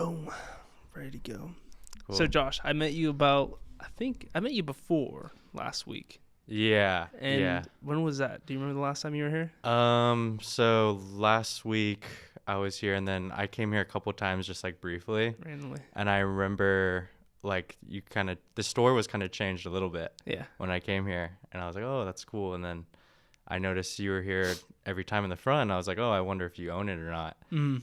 go. Ready to go. Cool. So, Josh, I met you before last week. Yeah. And when was that? Do you remember the last time you were here? So last week I was here, and then I came here a couple times, just like briefly. Randomly. And I remember like the store was kind of changed a little bit. Yeah. When I came here, and I was like, oh, that's cool. And then I noticed you were here every time in the front. And I was like, oh, I wonder if you own it or not. And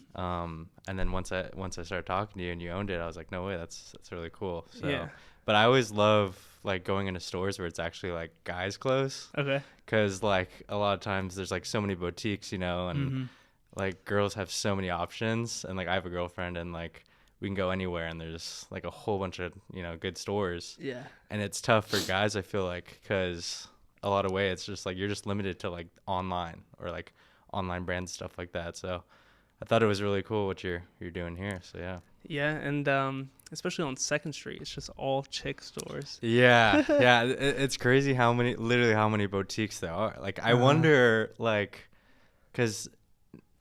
then once I started talking to you and you owned it, I was like, no way, that's really cool. So, Yeah. But I always love like going into stores where it's actually like guys clothes. Okay. Because like a lot of times there's like so many boutiques, and like girls have so many options. And like I have a girlfriend, and like we can go anywhere, and there's like a whole bunch of good stores. Yeah. And it's tough for guys, I feel like, because a lot of way it's just like you're just limited to like online or like online brand stuff like that. So I thought it was really cool what you're doing here. So yeah. Yeah, and especially on 2nd Street, it's just all chick stores. Yeah. It's crazy how many boutiques there are. Like I wonder, like, because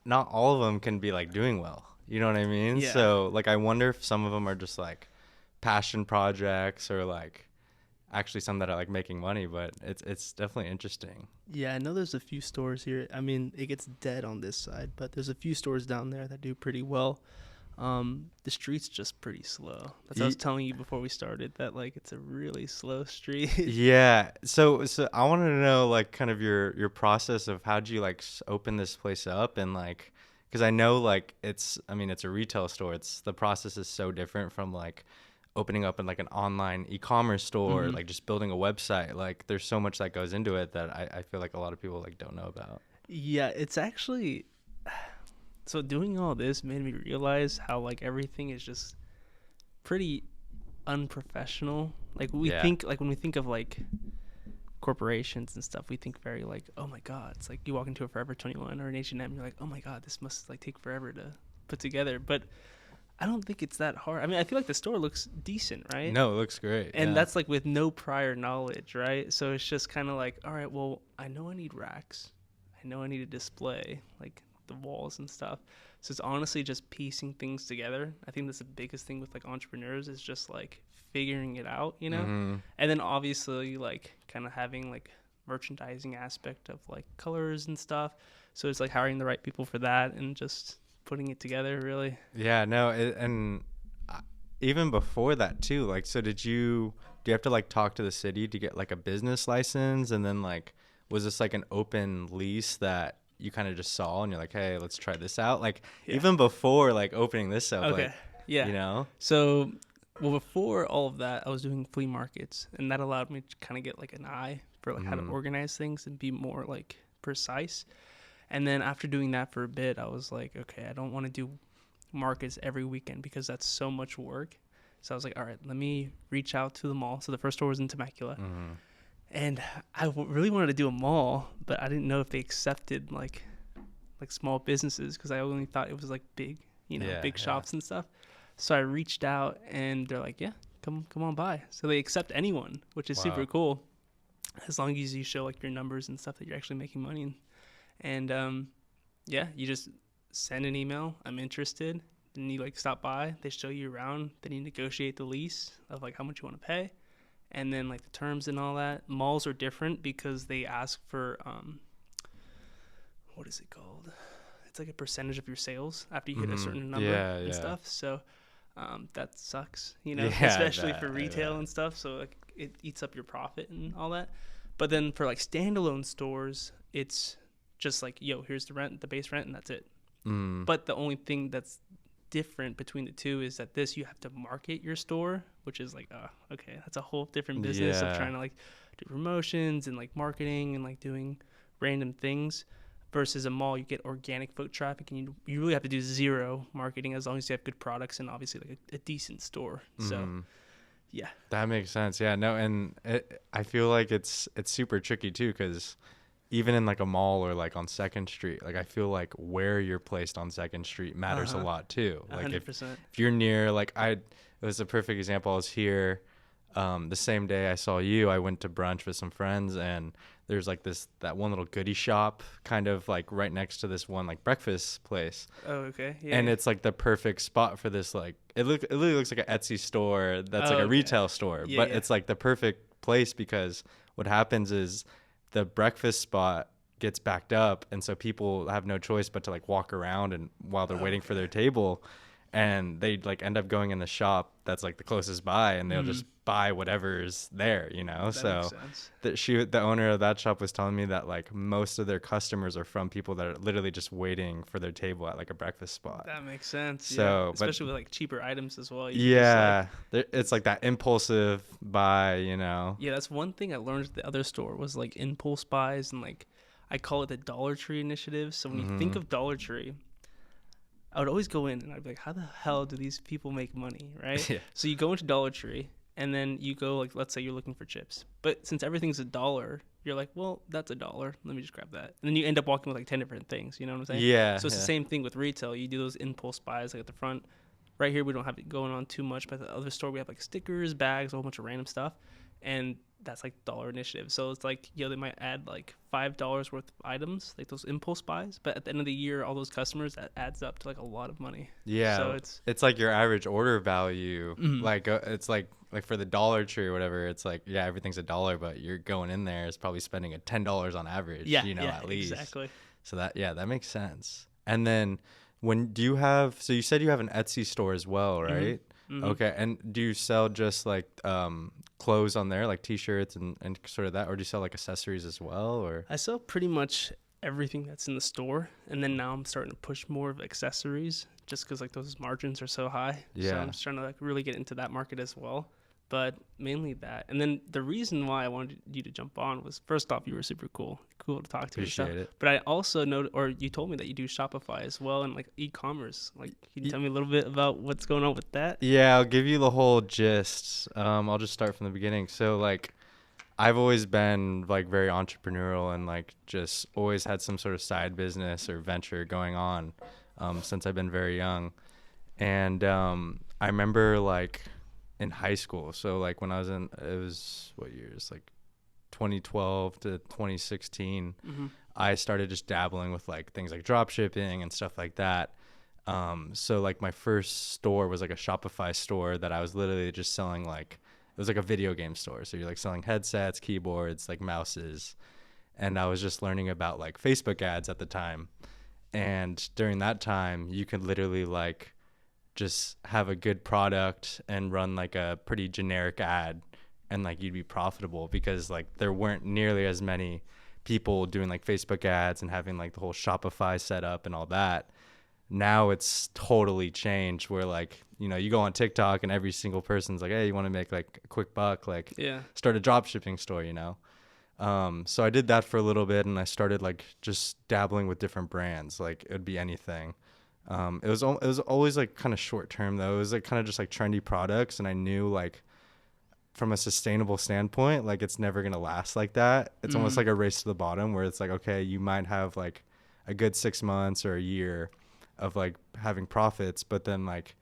not all of them can be like doing well. You know what I mean? Yeah. So like I wonder if some of them are just like passion projects or like actually some that are like making money, but it's definitely interesting. Yeah, I know there's a few stores here. I mean, it gets dead on this side, but there's a few stores down there that do pretty well. The street's just pretty slow. That's what I was telling you before we started, that like it's a really slow street. Yeah. So I wanted to know like kind of your process of how'd you like open this place up, and like, because I know like it's a retail store. The process is so different from like opening up in like an online e-commerce store, like just building a website. Like there's so much that goes into it that I feel like a lot of people like don't know about. Yeah, it's actually, so doing all this made me realize how like everything is just pretty unprofessional. Like we think, like when we think of like corporations and stuff, we think very like, oh my god, it's like you walk into a Forever 21 or an H&M, you're like, oh my god, this must like take forever to put together. But I don't think it's that hard. I mean, I feel like the store looks decent, right? No, it looks great. And that's like with no prior knowledge, right? So it's just kind of like, all right, well, I know I need racks. I know I need a display, like the walls and stuff. So it's honestly just piecing things together. I think that's the biggest thing with like entrepreneurs, is just like figuring it out, And then obviously like kind of having like merchandising aspect of like colors and stuff. So it's like hiring the right people for that and just putting it together, really. Yeah, no, and even before that too, like, so do you have to like talk to the city to get like a business license, and then like was this like an open lease that you kind of just saw and you're like, hey, let's try this out? Like even before like opening this up, Okay. like, Yeah. So, well, before all of that, I was doing flea markets, and that allowed me to kind of get like an eye for like how to organize things and be more like precise. And then after doing that for a bit, I was like, okay, I don't want to do markets every weekend because that's so much work. So I was like, all right, let me reach out to the mall. So the first store was in Temecula. And I really wanted to do a mall, but I didn't know if they accepted like small businesses, because I only thought it was like big, big shops and stuff. So I reached out, and they're like, yeah, come on by. So they accept anyone, which is super cool, as long as you show like your numbers and stuff that you're actually making money. And you just send an email, I'm interested. Then you like stop by, they show you around, then you negotiate the lease of like how much you want to pay, and then like the terms and all that. Malls are different because they ask for what is it called? It's like a percentage of your sales after you hit a certain number and stuff. So that sucks, especially for retail and stuff. So like it eats up your profit and all that. But then for like standalone stores, it's just like, yo, here's the rent, the base rent, and that's it. But the only thing that's different between the two is that you have to market your store, which is like, okay, that's a whole different business of trying to like do promotions and like marketing and like doing random things. Versus a mall, you get organic foot traffic, and you really have to do zero marketing as long as you have good products and obviously like a decent store. So yeah, that makes sense. Yeah, no, and I feel like it's super tricky too, because even in like a mall or like on 2nd Street, like I feel like where you're placed on 2nd Street matters a lot too. Like 100%. if you're near, like it was a perfect example. I was here the same day I saw you. I went to brunch with some friends, and there's like that one little goodie shop kind of like right next to this one like breakfast place. Oh, okay. Yeah. And it's like the perfect spot for this, like it literally looks like an Etsy store that's like a retail store, but it's like the perfect place because what happens is the breakfast spot gets backed up, and so people have no choice but to like walk around and while they're waiting for their table, and they like end up going in the shop that's like the closest by, and they'll just buy whatever's there, you know. That So makes sense. the owner of that shop was telling me that like most of their customers are from people that are literally just waiting for their table at like a breakfast spot. That makes sense. So, especially with like cheaper items as well. It's like that impulsive buy, you know. Yeah, that's one thing I learned at the other store was like impulse buys, and like I call it the Dollar Tree initiative. So when you think of Dollar Tree, I would always go in and I'd be like, how the hell do these people make money, right? Yeah. So you go into Dollar Tree and then you go, like, let's say you're looking for chips. But since everything's $1, you're like, well, that's $1. Let me just grab that. And then you end up walking with like 10 different things. You know what I'm saying? Yeah. So it's the same thing with retail. You do those impulse buys like at the front. Right here, we don't have it going on too much. But at the other store, we have like stickers, bags, a whole bunch of random stuff. And that's like dollar initiative. So it's like, they might add like $5 worth of items, like those impulse buys. But at the end of the year, all those customers, that adds up to like a lot of money. Yeah. So it's like your average order value. Mm-hmm. Like it's like for the Dollar Tree or whatever, it's like, yeah, everything's $1, but you're going in there is probably spending $10 on average, at least. Exactly. So that makes sense. And then so you said you have an Etsy store as well, right? Mm-hmm. Okay. And do you sell just like clothes on there, like t-shirts and sort of that, or do you sell like accessories as well? Or I sell pretty much everything that's in the store, and then now I'm starting to push more of accessories just because like those margins are so high. So I'm just trying to like really get into that market as well. But mainly that. And then the reason why I wanted you to jump on was, first off, you were super cool to talk to. Appreciate it. But I also know, or you told me that you do Shopify as well and like e-commerce. Like, can you tell me a little bit about what's going on with that? Yeah, I'll give you the whole gist. I'll just start from the beginning. So like, I've always been like very entrepreneurial and like just always had some sort of side business or venture going on since I've been very young. And I remember like in high school, so like when I was it was what years, like 2012 to 2016, I started just dabbling with like things like drop shipping and stuff like that. So like my first store was like a Shopify store that I was literally just selling, like it was like a video game store, so you're like selling headsets, keyboards, like mouses. And I was just learning about like Facebook ads at the time, and during that time you could literally like just have a good product and run like a pretty generic ad and like you'd be profitable, because like there weren't nearly as many people doing like Facebook ads and having like the whole Shopify setup and all that. Now it's totally changed where like, you go on TikTok and every single person's like, hey, you want to make like a quick buck, like start a drop shipping store, So I did that for a little bit, and I started like just dabbling with different brands. Like it would be anything. It was always like kind of short term though. It was like kind of just like trendy products, and I knew like from a sustainable standpoint, like it's never gonna last like that. It's almost like a race to the bottom, where it's like, okay, you might have like a good 6 months or a year of like having profits, but then like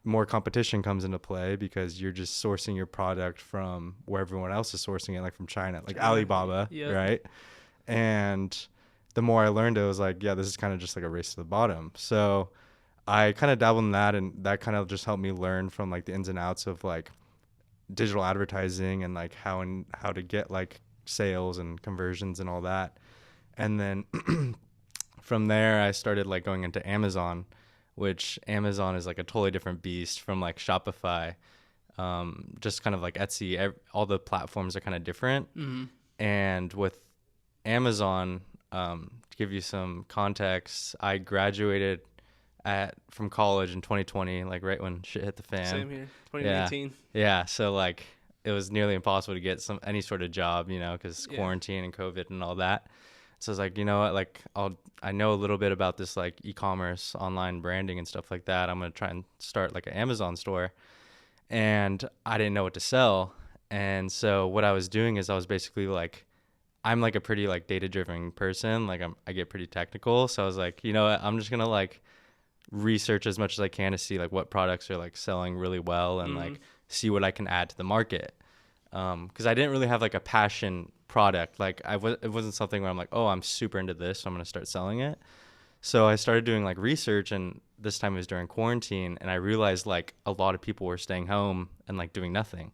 more competition comes into play because you're just sourcing your product from where everyone else is sourcing it, like from China, like Alibaba, right? And the more I learned, it was like, yeah, this is kind of just like a race to the bottom. So I kind of dabbled in that, and that kind of just helped me learn from like the ins and outs of like digital advertising and like how to get like sales and conversions and all that. And then from there, I started like going into Amazon, which Amazon is like a totally different beast from like Shopify. Just kind of like Etsy, all the platforms are kind of different. And with Amazon, to give you some context, I graduated from college in 2020, like right when shit hit the fan. Same here, 2019. Yeah. So like it was nearly impossible to get any sort of job, because quarantine and COVID and all that. So I was like, you know what, like I know a little bit about this like e-commerce, online branding and stuff like that. I'm going to try and start like an Amazon store. And I didn't know what to sell. And so what I was doing is I was basically like, I'm like a pretty like data-driven person. Like I get pretty technical. So I was like, you know what, I'm just going to like research as much as I can to see like what products are like selling really well and like see what I can add to the market. Because I didn't really have like a passion product. Like it wasn't something where I'm like, oh, I'm super into this, so I'm going to start selling it. So I started doing like research, and this time it was during quarantine, and I realized like a lot of people were staying home and like doing nothing.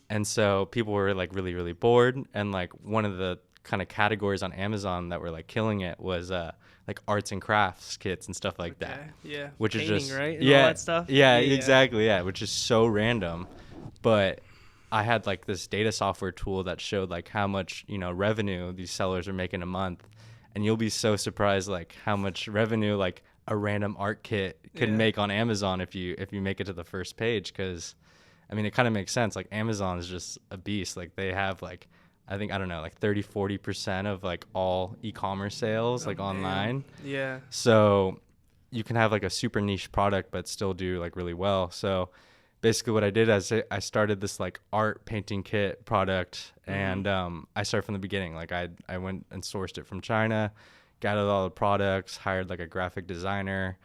And so people were like really, really bored. And like one of the kind of categories on Amazon that were like killing it was like arts and crafts kits and stuff like that. Yeah. Which Painting, is just right? And all that stuff. Yeah, exactly. Yeah, which is so random. But I had like this data software tool that showed like how much, revenue these sellers are making a month. And you'll be so surprised like how much revenue like a random art kit could make on Amazon if you make it to the first page. Because I mean, it kind of makes sense. Like Amazon is just a beast. Like they have like, I don't know, like 30-40% of like all e-commerce sales like online. Yeah. So you can have like a super niche product but still do like really well. So basically what I did is I started this like art painting kit product, and I started from the beginning. Like I went and sourced it from China, gathered all the products, hired like a graphic designer,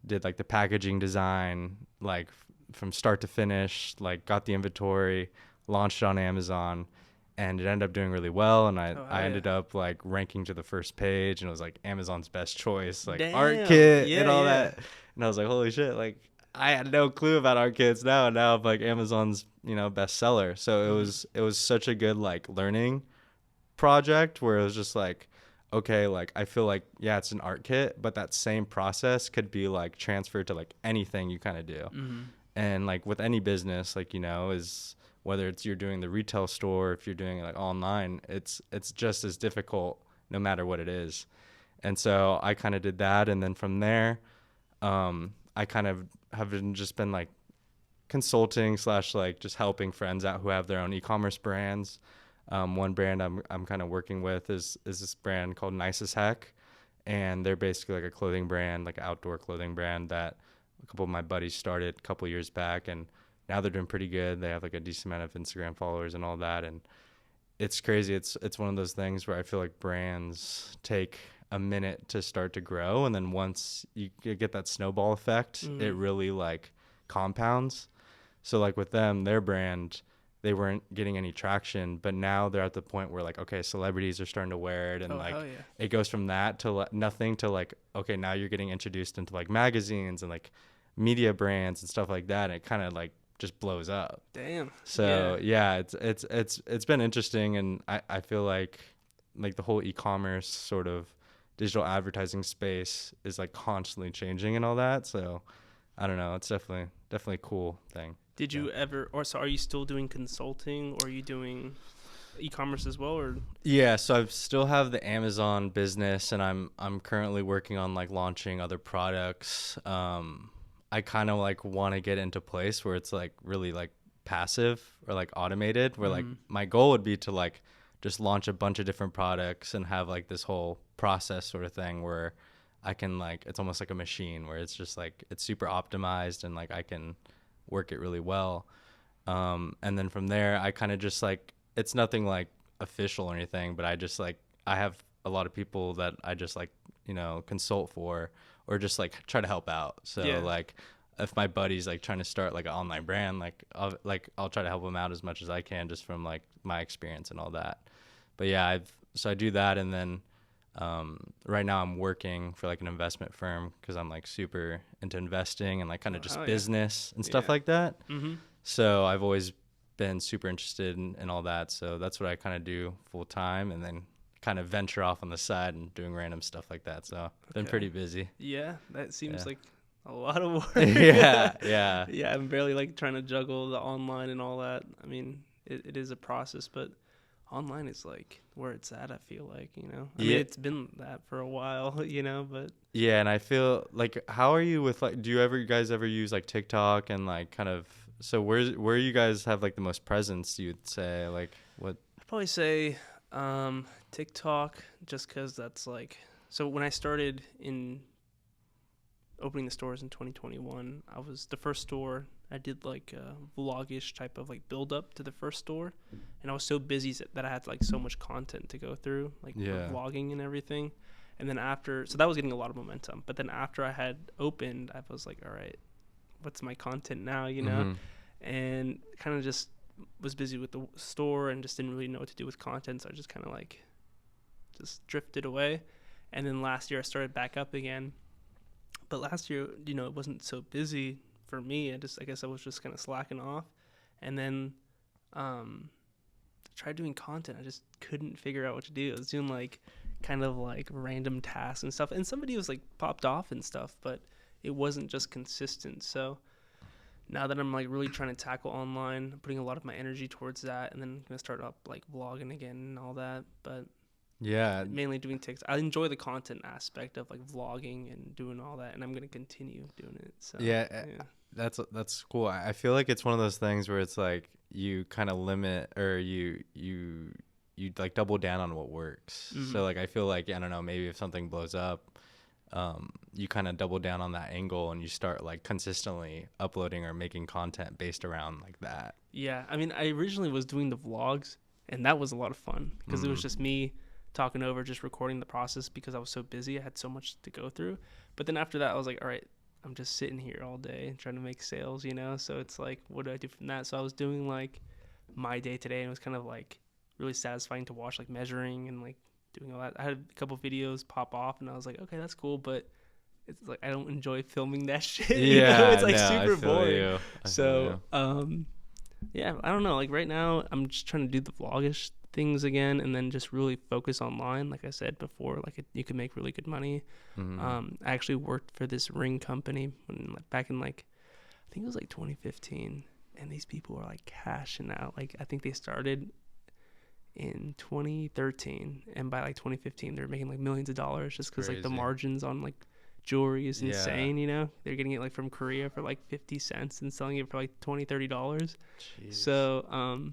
did like the packaging design, like from start to finish, like got the inventory, launched it on Amazon, and it ended up doing really well. And I ended up like ranking to the first page, and it was like Amazon's best choice, like art kit and all that. And I was like, holy shit, like I had no clue about art kits now, and now I'm like Amazon's, best seller. So it was such a good like learning project where it was just like, okay, like I feel like, yeah, it's an art kit, but that same process could be like transferred to like anything you kind of do. And like with any business, like, is whether it's you're doing the retail store, if you're doing it like online, it's just as difficult no matter what it is. And so I kind of did that. And then from there, I kind of have just been like consulting / like just helping friends out who have their own e-commerce brands. One brand I'm kind of working with is this brand called Nice as Heck. And they're basically like a clothing brand, like an outdoor clothing brand that a couple of my buddies started a couple of years back, and now they're doing pretty good. They have like a decent amount of Instagram followers and all that. And it's crazy. It's one of those things where I feel like brands take a minute to start to grow. And then once you get that snowball effect, it really like compounds. So like with them, their brand, they weren't getting any traction, but now they're at the point where like, okay, celebrities are starting to wear it, and it goes from that to nothing to like, okay, now you're getting introduced into like magazines and like media brands and stuff like that. And it kind of like just blows up. Damn. So yeah, it's been interesting. And I feel like the whole e-commerce sort of digital advertising space is like constantly changing and all that. So I don't know. It's definitely a cool thing. Did you ever, or so are you still doing consulting, or are you doing e-commerce as well, or? Yeah, so I still have the Amazon business, and I'm currently working on like launching other products. I kind of like want to get into a place where it's like really like passive or like automated, where like my goal would be to like just launch a bunch of different products and have like this whole process sort of thing where I can like, it's almost like a machine where it's just like, it's super optimized and like I can work it really well. And then from there, I kind of just like, it's nothing like official or anything, but I just like, I have a lot of people that I just like, consult for, or just like try to help out. So like if my buddy's like trying to start like an online brand, I'll try to help him out as much as I can, just from like my experience and all that. But yeah, so I do that. And then right now I'm working for like an investment firm because I'm like super into investing and like kind of just business and stuff like that. So I've always been super interested in all that. So that's what I kind of do full time, and then kind of venture off on the side and doing random stuff like that. So been pretty busy. Yeah, that seems like a lot of work. Yeah. I'm barely like trying to juggle the online and all that. I mean, it is a process, but online is like where it's at, I feel like, I mean, it's been that for a while, but yeah. And I feel like, how are you with like, do you guys ever use like TikTok and like kind of, so where you guys have like the most presence, you'd say? Like what? I'd probably say TikTok, just because that's like, so when I started in opening the stores in 2021, I was the first store. I did like a vlog-ish type of like build up to the first store, and I was so busy that I had like so much content to go through, like vlogging and everything. And then after, so that was getting a lot of momentum. But then after I had opened, I was like, all right, what's my content now, And kind of just was busy with the store and just didn't really know what to do with content. So I just kind of like just drifted away. And then last year I started back up again. But last year, you know, it wasn't so busy for me. I guess I was just kind of slacking off. And then tried doing content. I just couldn't figure out what to do. I was doing like kind of like random tasks and stuff. And some videos like popped off and stuff, but it wasn't just consistent. So now that I'm like really trying to tackle online, I'm putting a lot of my energy towards that, and then I'm gonna start up like vlogging again and all that. But Yeah. mainly doing TikTok. I enjoy the content aspect of like vlogging and doing all that, and I'm gonna continue doing it. So Yeah. That's cool. I feel like it's one of those things where it's like you kind of limit, or you like double down on what works. So like I feel like, I don't know, maybe if something blows up, you kind of double down on that angle and you start like consistently uploading or making content based around like that. Yeah, I mean, I originally was doing the vlogs, and that was a lot of fun because it was just me talking over, just recording the process because I was so busy. I had so much to go through. But then after that, I was like, all right, I'm just sitting here all day trying to make sales, you know? So it's like, what do I do from that? So I was doing like my day today, and it was kind of like really satisfying to watch, like measuring and like doing all that. I had a couple videos pop off, and I was like, okay, that's cool, but it's like I don't enjoy filming that shit. You know? It's like super boring. So yeah, I don't know. Like right now, I'm just trying to do the vlogish things again, and then just really focus online. Like I said before, like you can make really good money. I actually worked for this ring company back in like, I think it was like 2015, and these people were like cashing out. Like I think they started in 2013, and by like 2015, they were making like millions of dollars just because like the margins on like jewelry is insane. You know, they're getting it like from Korea for like 50 cents and selling it for like $20-$30. So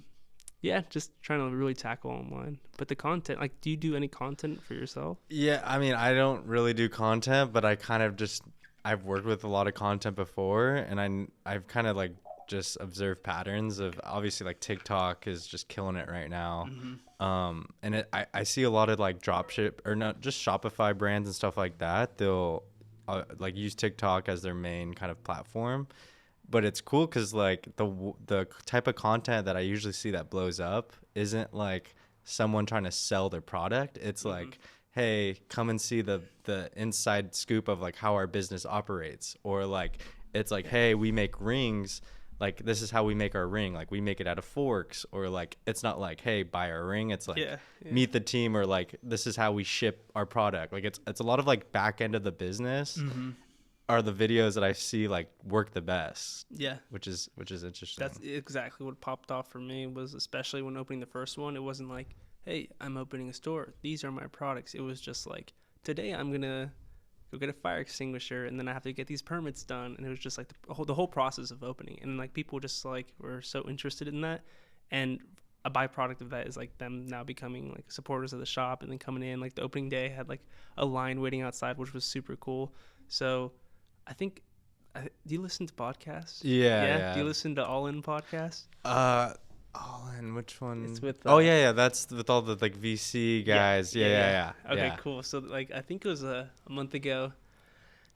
yeah, just trying to really tackle online. But the content, like, do you do any content for yourself? Yeah, I mean, I don't really do content, but I kind of just, I've worked with a lot of content before, and I've kind of like just observed patterns of, obviously like TikTok is just killing it right now. And I see a lot of like dropship, or not just Shopify brands and stuff like that. They'll like use TikTok as their main kind of platform. But it's cool because like the type of content that I usually see that blows up isn't like someone trying to sell their product. It's like, hey, come and see the inside scoop of like how our business operates. Or like, it's like, hey, we make rings. Like, this is how we make our ring. Like, we make it out of forks. Or like, it's not like, hey, buy our ring. It's like, meet the team. Or like, this is how we ship our product. Like, it's a lot of like back end of the business. Are the videos that I see like work the best. Yeah. Which is interesting. That's exactly what popped off for me, was especially when opening the first one. It wasn't like, hey, I'm opening a store, these are my products. It was just like, today I'm gonna go get a fire extinguisher, and then I have to get these permits done. And it was just like the whole process of opening. And like people just like were so interested in that. And a byproduct of that is like them now becoming like supporters of the shop, and then coming in. Like the opening day had like a line waiting outside, which was super cool. So I think, do you listen to podcasts? Yeah. Do you listen to All In podcast? All In, which one? It's with that's with all the like VC guys. Yeah. Okay, cool. So like I think it was a month ago,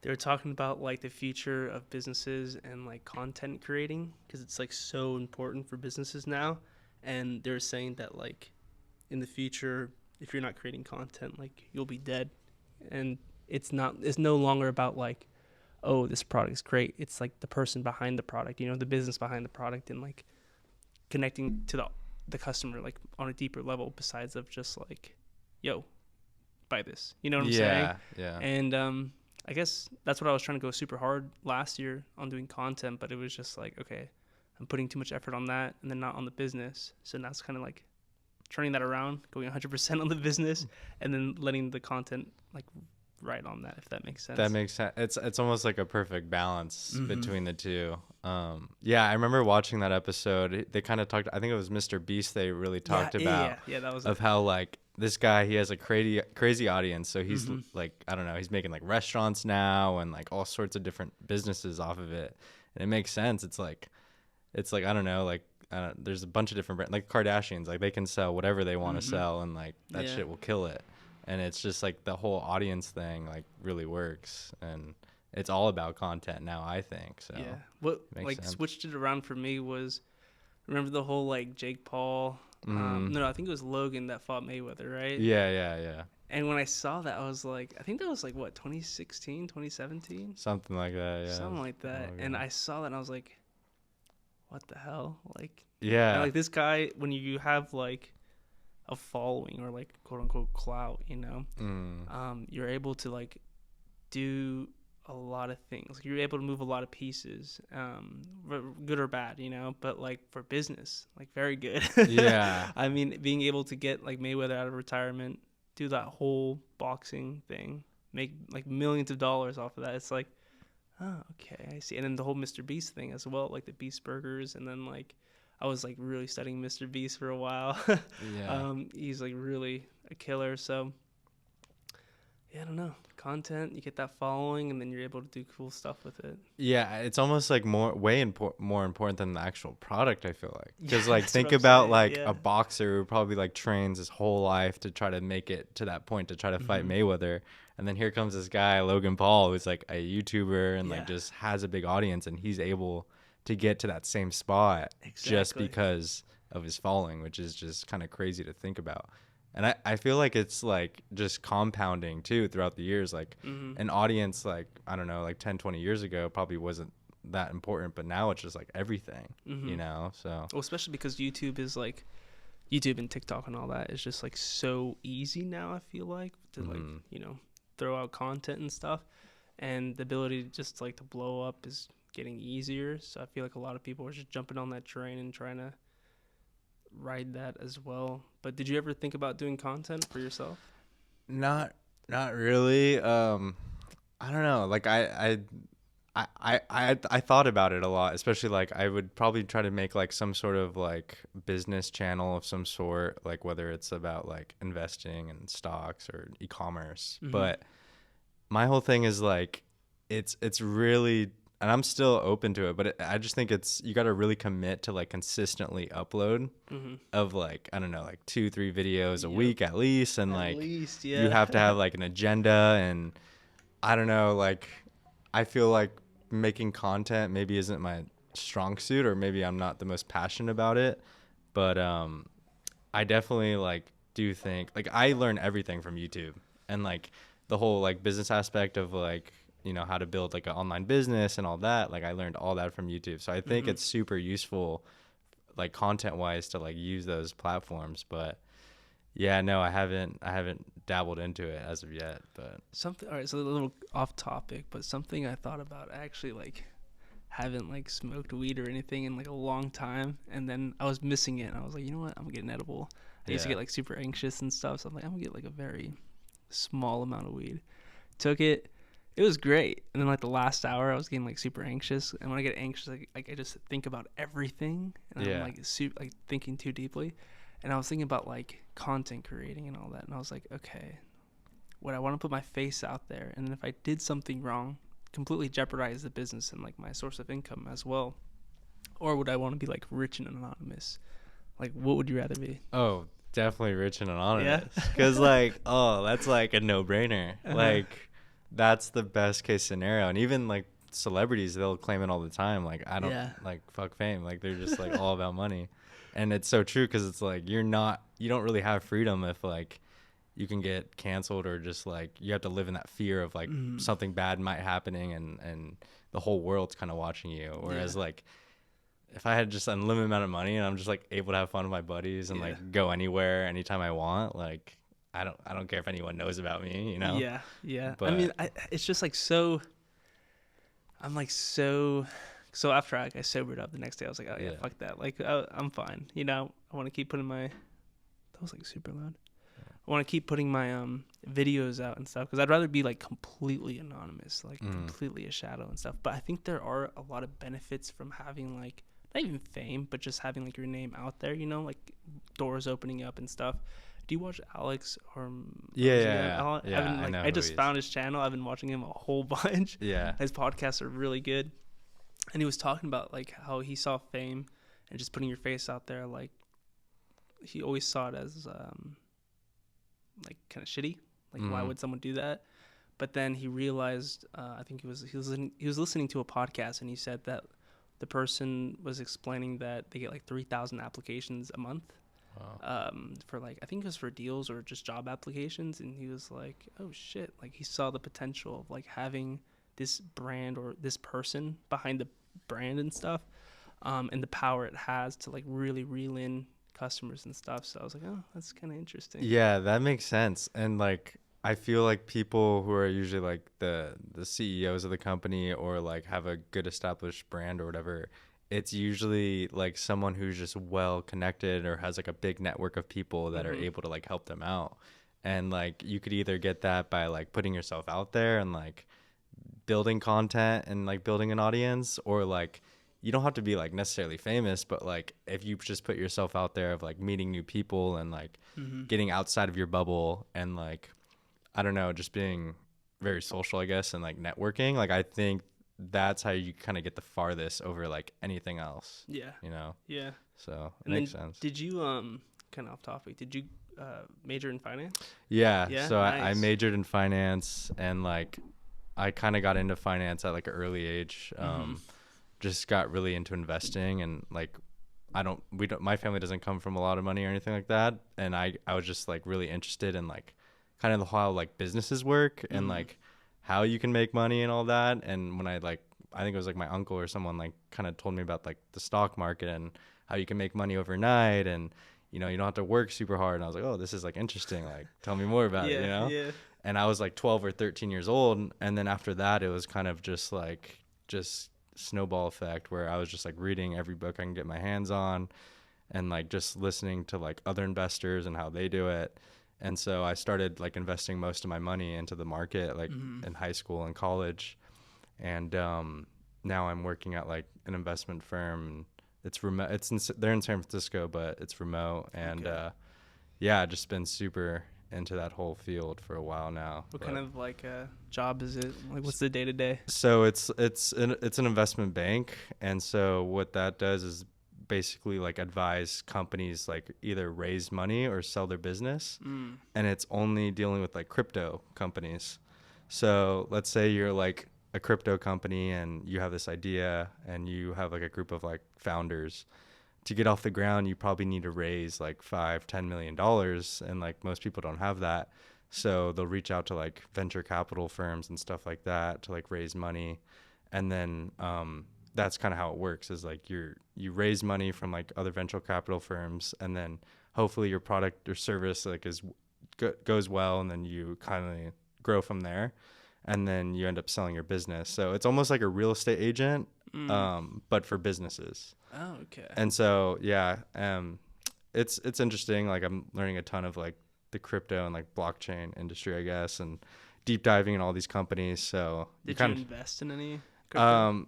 they were talking about like the future of businesses and like content creating, because it's like so important for businesses now. And they're saying that like in the future, if you're not creating content, like you'll be dead. And it's no longer about like, oh, this product is great. It's like the person behind the product, you know, the business behind the product, and like connecting to the customer like on a deeper level, besides of just like, yo, buy this. You know what I'm saying? Yeah. And I guess that's what I was trying to go super hard last year on doing content, but it was just like, okay, I'm putting too much effort on that and then not on the business. So now it's kind of like turning that around, going 100% on the business, and then letting the content like right on that, if that makes sense. That makes sense. It's almost like a perfect balance between the two. Yeah, I remember watching that episode. They kind of talked, I think it was Mr. Beast, they really talked about that was of how like this guy, he has a crazy audience. So he's like, I don't know, he's making like restaurants now and like all sorts of different businesses off of it. And it makes sense. It's like I don't know, like there's a bunch of different brands, like Kardashians, like they can sell whatever they want to sell, and like that shit will kill it. And it's just like the whole audience thing like really works, and it's all about content now, I think. So what like sense. Switched it around for me was Remember the whole like Jake Paul? No, I think it was Logan that fought Mayweather, right? Yeah. And when I saw that, I was like, I think that was like what, 2016, 2017? Something like that, yeah. Something like that. And I saw that and I was like, what the hell? Like, and Yeah. like this guy, when you have like a following or like quote unquote clout, you know, you're able to like do a lot of things. Like, you're able to move a lot of pieces, good or bad, you know, but like for business, like very good. Yeah. I mean, being able to get like Mayweather out of retirement, do that whole boxing thing, make like millions of dollars off of that. It's like, oh, okay, I see. And then the whole Mr. Beast thing as well, like the Beast Burgers. And then like, I was like really studying Mr. Beast for a while. Yeah. He's like really a killer. So yeah, I don't know. Content, you get that following, and then you're able to do cool stuff with it. Yeah, it's almost like more important than the actual product, I feel like. Because like That's think what I'm about saying, like yeah. a boxer who probably like trains his whole life to try to make it to that point to try to fight Mayweather, and then here comes this guy Logan Paul who's like a YouTuber and like Yeah. just has a big audience, and he's able to get to that same spot just Exactly. because of his following, which is just kind of crazy to think about. And I feel like it's like just compounding too throughout the years. Like an audience like, I don't know, like 10, 20 years ago probably wasn't that important, but now it's just like everything, you know? So, Well, especially because YouTube is like, YouTube and TikTok and all that is just like so easy now, I feel like, to like, you know, throw out content and stuff. And the ability to just like to blow up is getting easier. So I feel like a lot of people are just jumping on that train and trying to ride that as well. But did you ever think about doing content for yourself? not really. I don't know. Like I thought about it a lot, especially like I would probably try to make like some sort of like business channel of some sort, like whether it's about like investing in stocks or e-commerce. But my whole thing is like it's really, and I'm still open to it, but I just think it's, you got to really commit to like consistently upload of like, I don't know, like 2-3 videos a week at least, and At like least, you yeah. have to have like an agenda, and I don't know, like I feel like making content maybe isn't my strong suit, or maybe I'm not the most passionate about it, but I definitely like do think like I learn everything from YouTube, and like the whole like business aspect of like, you know, how to build like an online business and all that. Like I learned all that from YouTube. So I think it's super useful like content wise to like use those platforms. But yeah, no, I haven't dabbled into it as of yet, but Something, all right, so a little off topic, but something I thought about, I actually like haven't like smoked weed or anything in like a long time, and then I was missing it, and I was like, you know what, I'm gonna get an edible. I used to yeah. get like super anxious and stuff, so I'm like, I'm gonna get like a very small amount of weed. Took it, it was great, and then like the last hour I was getting like super anxious, and when I get anxious, like I just think about everything, and I'm Yeah. like like thinking too deeply, and I was thinking about like content creating and all that, and I was like, okay, would I want to put my face out there, and then if I did something wrong, completely jeopardize the business and like my source of income as well, or would I want to be like rich and anonymous? Like, what would you rather be? Oh, definitely rich and Yeah. anonymous. Cause like, oh, that's like a no brainer. Like that's the best case scenario. And even like celebrities, they'll claim it all the time. Like I don't Yeah. like fuck fame. Like they're just like all about money. And it's so true. Cause it's like, you don't really have freedom if like you can get canceled, or just like you have to live in that fear of like something bad might happening, and the whole world's kind of watching you. Whereas like if I had just unlimited amount of money and I'm just like able to have fun with my buddies and Yeah. like go anywhere anytime I want, like I don't care if anyone knows about me, you know? Yeah, yeah. I mean, But it's just like so. I'm like so. So after I sobered up the next day, I was like, oh yeah, yeah. fuck that. Like I'm fine. You know, I want to keep putting my. That was like super loud. I want to keep putting my videos out and stuff, because I'd rather be like completely anonymous, like completely a shadow and stuff. But I think there are a lot of benefits from having like not even fame, but just having like your name out there. You know, like doors opening up and stuff. Do you watch Alex or Yeah. I've been, I like, know I who just he is. found his channel. I've been watching him a whole bunch. Yeah. His podcasts are really good, and he was talking about like how he saw fame and just putting your face out there. Like he always saw it as like kind of shitty. Like why would someone do that? But then he realized, I think he was listening to a podcast, and he said that the person was explaining that they get like 3,000 applications a month. Wow. For like, I think it was for deals or just job applications. And he was like, oh shit. Like he saw the potential of like having this brand or this person behind the brand and stuff. And the power it has to like really reel in customers and stuff. So I was like, oh, that's kind of interesting. Yeah, that makes sense. And like I feel like people who are usually like the CEOs of the company or like have a good established brand or whatever, it's usually like someone who's just well connected or has like a big network of people that are able to like help them out. And like you could either get that by like putting yourself out there and like building content and like building an audience, or like you don't have to be like necessarily famous, but like if you just put yourself out there of like meeting new people and like getting outside of your bubble and like I don't know, just being very social, I guess, and like networking, like I think that's how you kind of get the farthest over like anything else. Yeah. You know? Yeah. So it And makes then sense. did you kind of off topic? Did you major in finance? Yeah. Yeah, So I nice. majored in finance, and like I kind of got into finance at like an early age. Just got really into investing, and like my family doesn't come from a lot of money or anything like that. And I was just like really interested in like kind of how like businesses work and like how you can make money and all that. And when I think it was like my uncle or someone like kind of told me about like the stock market and how you can make money overnight, and you know, you don't have to work super hard. And I was like, oh, this is like interesting. Like, tell me more about it, you know? Yeah. And I was like 12 or 13 years old. And then after that, it was kind of just snowball effect where I was just like reading every book I can get my hands on and like just listening to like other investors and how they do it. And so I started like investing most of my money into the market, like in high school and college. And now I'm working at like an investment firm. It's remote. They're in San Francisco, but it's remote. And yeah, just been super into that whole field for a while now. What kind of like job is it? Like, what's the day to day? So it's an investment bank, and so what that does is basically like advise companies like either raise money or sell their business, and it's only dealing with like crypto companies. So let's say you're like a crypto company and you have this idea and you have like a group of like founders. To get off the ground, you probably need to raise like $5-10 million, and like most people don't have that. So they'll reach out to like venture capital firms and stuff like that to like raise money. And then that's kind of how it works, is like you raise money from like other venture capital firms, and then hopefully your product or service like goes well, and then you kind of grow from there, and then you end up selling your business. So it's almost like a real estate agent, but for businesses. Oh, okay. And so yeah, it's interesting. Like I'm learning a ton of like the crypto and like blockchain industry, I guess, and deep diving in all these companies. So Did you invest in any crypto?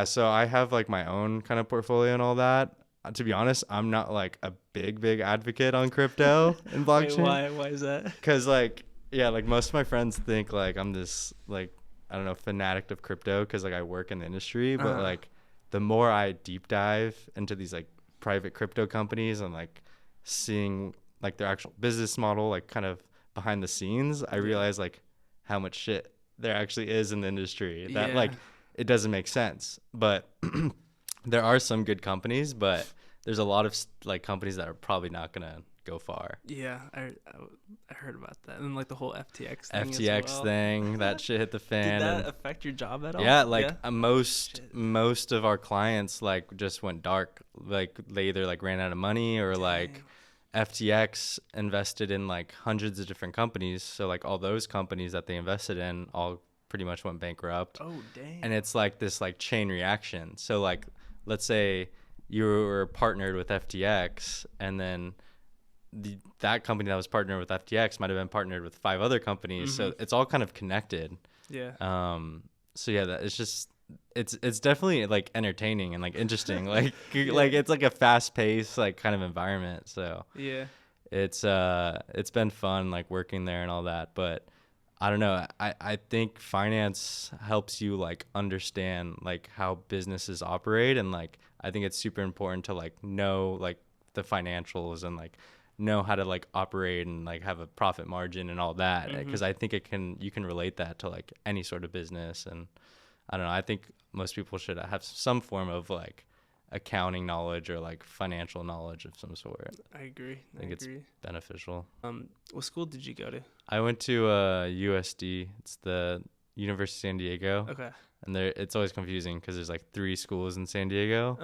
So I have like my own kind of portfolio and all that. To be honest, I'm not like a big advocate on crypto and blockchain. Wait, why is that? Because like most of my friends think like I'm this like, I don't know, fanatic of crypto because like I work in the industry, but like the more I deep dive into these like private crypto companies and like seeing like their actual business model, like kind of behind the scenes, I realize like how much shit there actually is in the industry that like it doesn't make sense. But there are some good companies, but there's a lot of like companies that are probably not gonna go far. Yeah, I heard about that, and like the whole FTX thing. FTX that shit hit the fan. Did that affect your job at all? Yeah, like most of our clients like just went dark. Like they either like ran out of money or like FTX invested in like hundreds of different companies. So like all those companies that they invested in all pretty much went bankrupt. Oh, dang. And it's like this like chain reaction. So like let's say you were partnered with FTX, and then that company that was partnered with FTX might have been partnered with 5 other companies. So it's all kind of connected. Yeah. So yeah, it's definitely like entertaining and like interesting. Like like it's like a fast paced like kind of environment. So yeah, it's been fun like working there and all that. But I don't know. I think finance helps you like understand like how businesses operate, and like I think it's super important to like know like the financials and like know how to like operate and like have a profit margin and all that, because I think you can relate that to like any sort of business. And I don't know, I think most people should have some form of like accounting knowledge or like financial knowledge of some sort. I agree. I think it's beneficial. What school did you go to? I went to USD. It's the University of San Diego. Okay. And it's always confusing because there's like 3 schools in San Diego.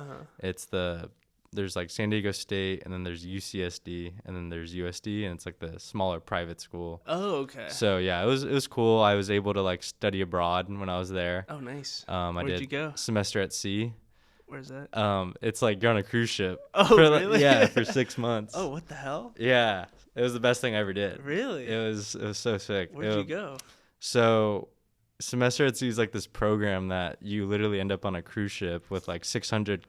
There's like San Diego State, and then there's UCSD, and then there's USD, and it's like the smaller private school. Oh, okay. So yeah, it was cool. I was able to like study abroad when I was there. Oh, nice. Where'd you go? Semester at sea. Where's that? It's like you're on a cruise ship. Oh, really? Yeah, for 6 months. Oh, what the hell? Yeah, it was the best thing I ever did. Really? It was so sick. Where'd you go? So Semester at Sea is like this program that you literally end up on a cruise ship with like 600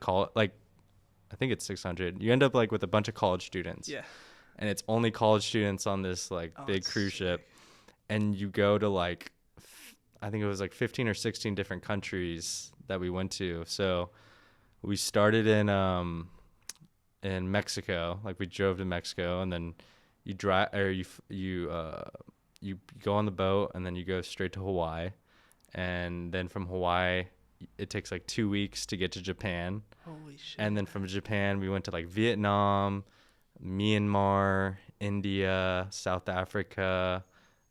I think it's 600. You end up like with a bunch of college students. Yeah. And it's only college students on this like big cruise ship. And you go to like, I think it was like 15 or 16 different countries that we went to. So we started in Mexico. Like we drove to Mexico, and then you drive, or you go on the boat, and then you go straight to Hawaii. And then from Hawaii, it takes like 2 weeks to get to Japan. Holy shit. And then from Japan, we went to like Vietnam, Myanmar, India, South Africa,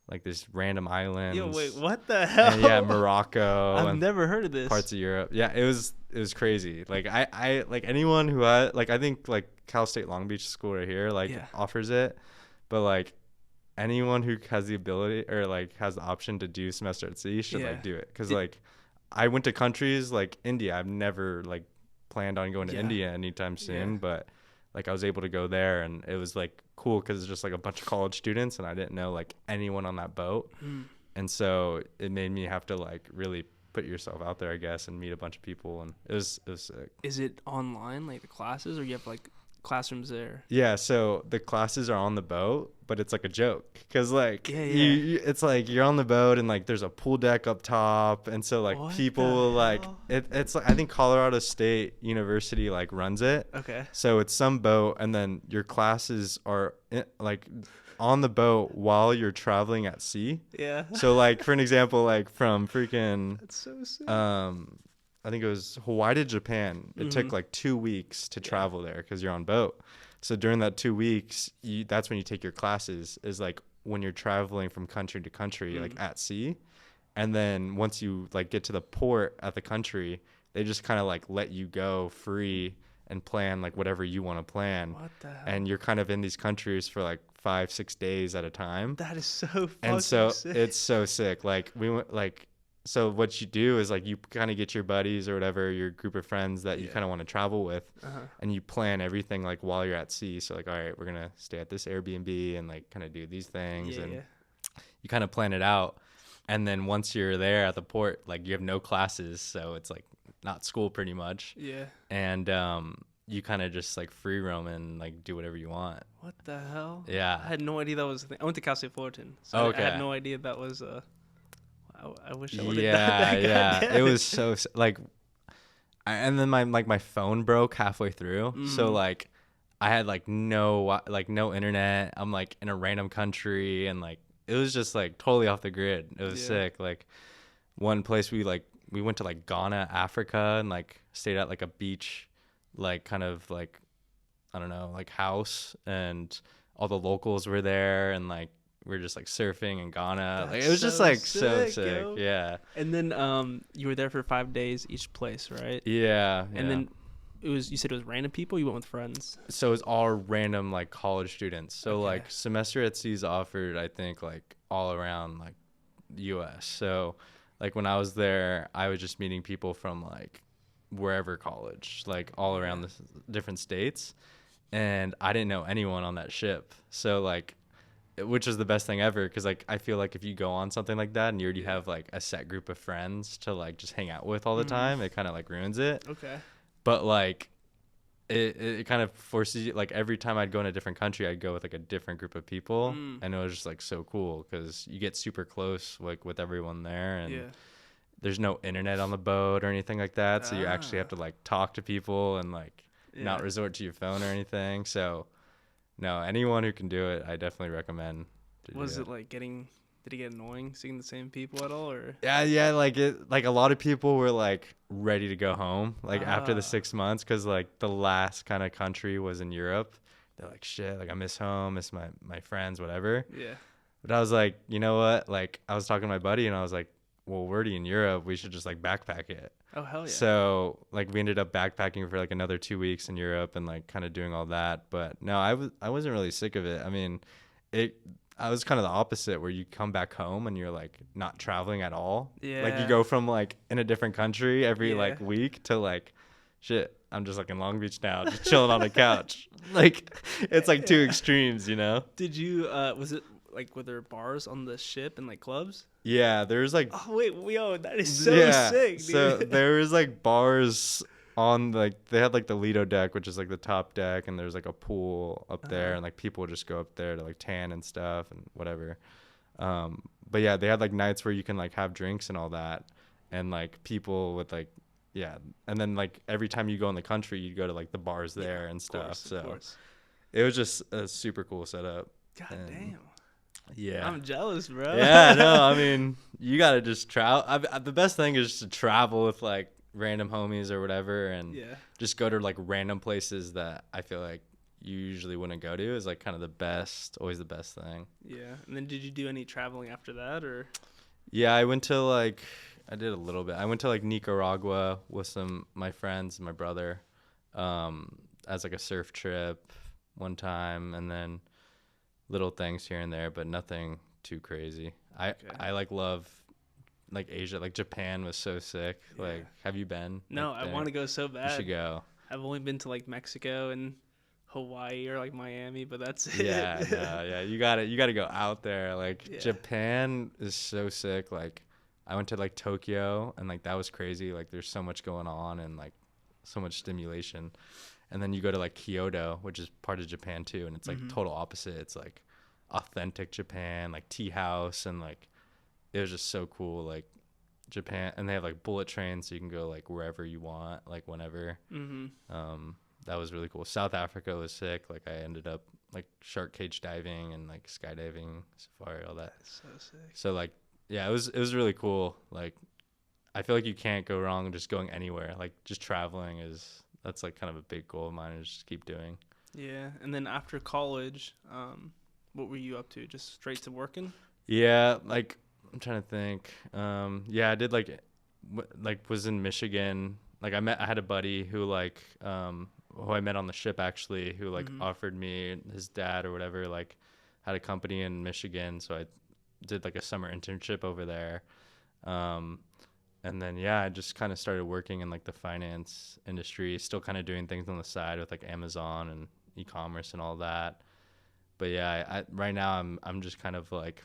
like this random islands. Yo, wait, what the hell? And yeah, Morocco. I've never heard of this. Parts of Europe. Yeah, it was crazy. Like I like anyone who I think like Cal State Long Beach School right here offers it, but like anyone who has the ability or like has the option to do semester at sea should like do it, because like I went to countries like India. I've never like planned on going to India anytime soon, but like I was able to go there, and it was like cool because it's just like a bunch of college students, and I didn't know like anyone on that boat. And so it made me have to like really put yourself out there, I guess, and meet a bunch of people, and it was sick. Is it online, like the classes, or you have like classrooms there? Yeah, so the classes are on the boat, but it's like a joke because like it's like you're on the boat, and like there's a pool deck up top, and so like people like it's like I think Colorado State University like runs it. Okay. So it's some boat, and then your classes are like on the boat while you're traveling at sea. Yeah. So like for an example, like from freaking That's so sick. I think it was Hawaii to Japan. It took like 2 weeks to travel there because you're on boat. So during that 2 weeks, that's when you take your classes, is like when you're traveling from country to country, like at sea. And then once you like get to the port at the country, they just kind of like let you go free and plan like whatever you want to plan. What the hell? And you're kind of in these countries for like 5-6 days at a time. That is so fucking and so sick. It's so sick. Like we went like, so what you do is like you kind of get your buddies or whatever, your group of friends that you kind of want to travel with, and you plan everything like while you're at sea. So like, all right, we're gonna stay at this Airbnb and like kind of do these things, and you kind of plan it out. And then once you're there at the port, like you have no classes, so it's like not school pretty much. Yeah. And you kind of just like free roam and like do whatever you want. What the hell? Yeah. I had no idea that was a thing. I went to Cal State Fullerton, so I had no idea that was I wish I would have done that. Yeah. It was so like, and then my phone broke halfway through, so like I had like no internet. I'm like in a random country, and like it was just like totally off the grid. It was sick. Like one place we went to like Ghana, Africa, and like stayed at like a beach, like kind of like I don't know, like house, and all the locals were there, and like we were just like surfing in Ghana. That's like it was just like so sick. Yo. Yeah. And then you were there for 5 days each place, right? Yeah. And then you said it was random people. You went with friends. So it was all random like college students. So like semester at sea is offered, I think, like all around like the U.S. So like when I was there, I was just meeting people from like wherever college, like all around the different states, and I didn't know anyone on that ship. So like, which was the best thing ever, because like I feel like if you go on something like that and you already have like a set group of friends to like just hang out with all the time, it kind of like ruins it. Okay. But like it kind of forces you, like every time I'd go in a different country, I'd go with like a different group of people, and it was just like so cool because you get super close like with everyone there, and there's no internet on the boat or anything like that, so you actually have to like talk to people and like not resort to your phone or anything. So no, anyone who can do it, I definitely recommend. Was it like did Did it get annoying seeing the same people at all, or? Yeah, like a lot of people were like ready to go home like after the Ah, 6 months, because like the last kind of country was in Europe. They're like, shit, like I miss home, miss my friends, whatever. yeah. But I was like, you know what? Like I was talking to my buddy and I was like, well, we're already in Europe. We should just like backpack it. Oh, hell yeah. So like we ended up backpacking for like another 2 weeks in Europe and like kind of doing all that. But no, I wasn't really sick of it. I mean, it I was kind of the opposite, where you come back home and you're like not traveling at all. Like you Yeah. go from like in a different country every Yeah. like week to like, shit, I'm just like in Long Beach now, just chilling on a couch. Like it's like two Yeah. extremes, you know? Did you, was it, like, were there bars on the ship and, like, clubs? Yeah, there's like Oh, wait, yo, that is so yeah. sick, dude. So there was like bars on like they had like the Lido deck, which is like the top deck, and there's like a pool up there, and like people would just go up there to like tan and stuff and whatever. But yeah, they had like nights where you can like have drinks and all that, and like people with like yeah, and then like every time you go in the country, you go to like the bars there and stuff. Course, So of course. it was just a super cool setup. God And damn. yeah. I'm jealous, bro. Yeah, no, I mean, you gotta just travel. The best thing is just to travel with like random homies or whatever, and Yeah. just go to like random places that I feel like you usually wouldn't go to is like kind of the best, always the best thing. Yeah. And then did you do any traveling after that, or? Yeah, I did a little bit. I went to like Nicaragua with my friends and my brother, as like a surf trip one time, and then little things here and there, but nothing too crazy. I like love like Asia, like Japan was so sick. Yeah. Like, have you been? No, like, I there? want to go so You bad. should go. I've only been to, like, Mexico and Hawaii or, like, Miami, but that's it. Yeah, no, yeah. You gotta go out there. Like Yeah. Japan is so sick. Like I went to like Tokyo and like that was crazy. Like there's so much going on and like so much stimulation. And then you go to like Kyoto, which is part of Japan too, and it's like total opposite. It's like authentic Japan, like tea house, and like it was just so cool. Like Japan, and they have like bullet trains, so you can go like wherever you want, like whenever. That was really cool. South Africa was sick. Like I ended up like shark cage diving and like skydiving, safari, all that. That's so sick. So like yeah, it was really cool. Like I feel like you can't go wrong just going anywhere. Like just traveling that's like kind of a big goal of mine, is just keep doing. Yeah. And then after college, what were you up to? Just straight to working? Yeah, like I'm trying to think. Yeah, I did like was in Michigan. Like I had a buddy who like who I met on the ship actually, who like offered me, his dad or whatever like had a company in Michigan, so I did like a summer internship over there. And then yeah, I just kind of started working in like the finance industry, still kind of doing things on the side with like Amazon and e-commerce and all that. But yeah, I right now I'm just kind of like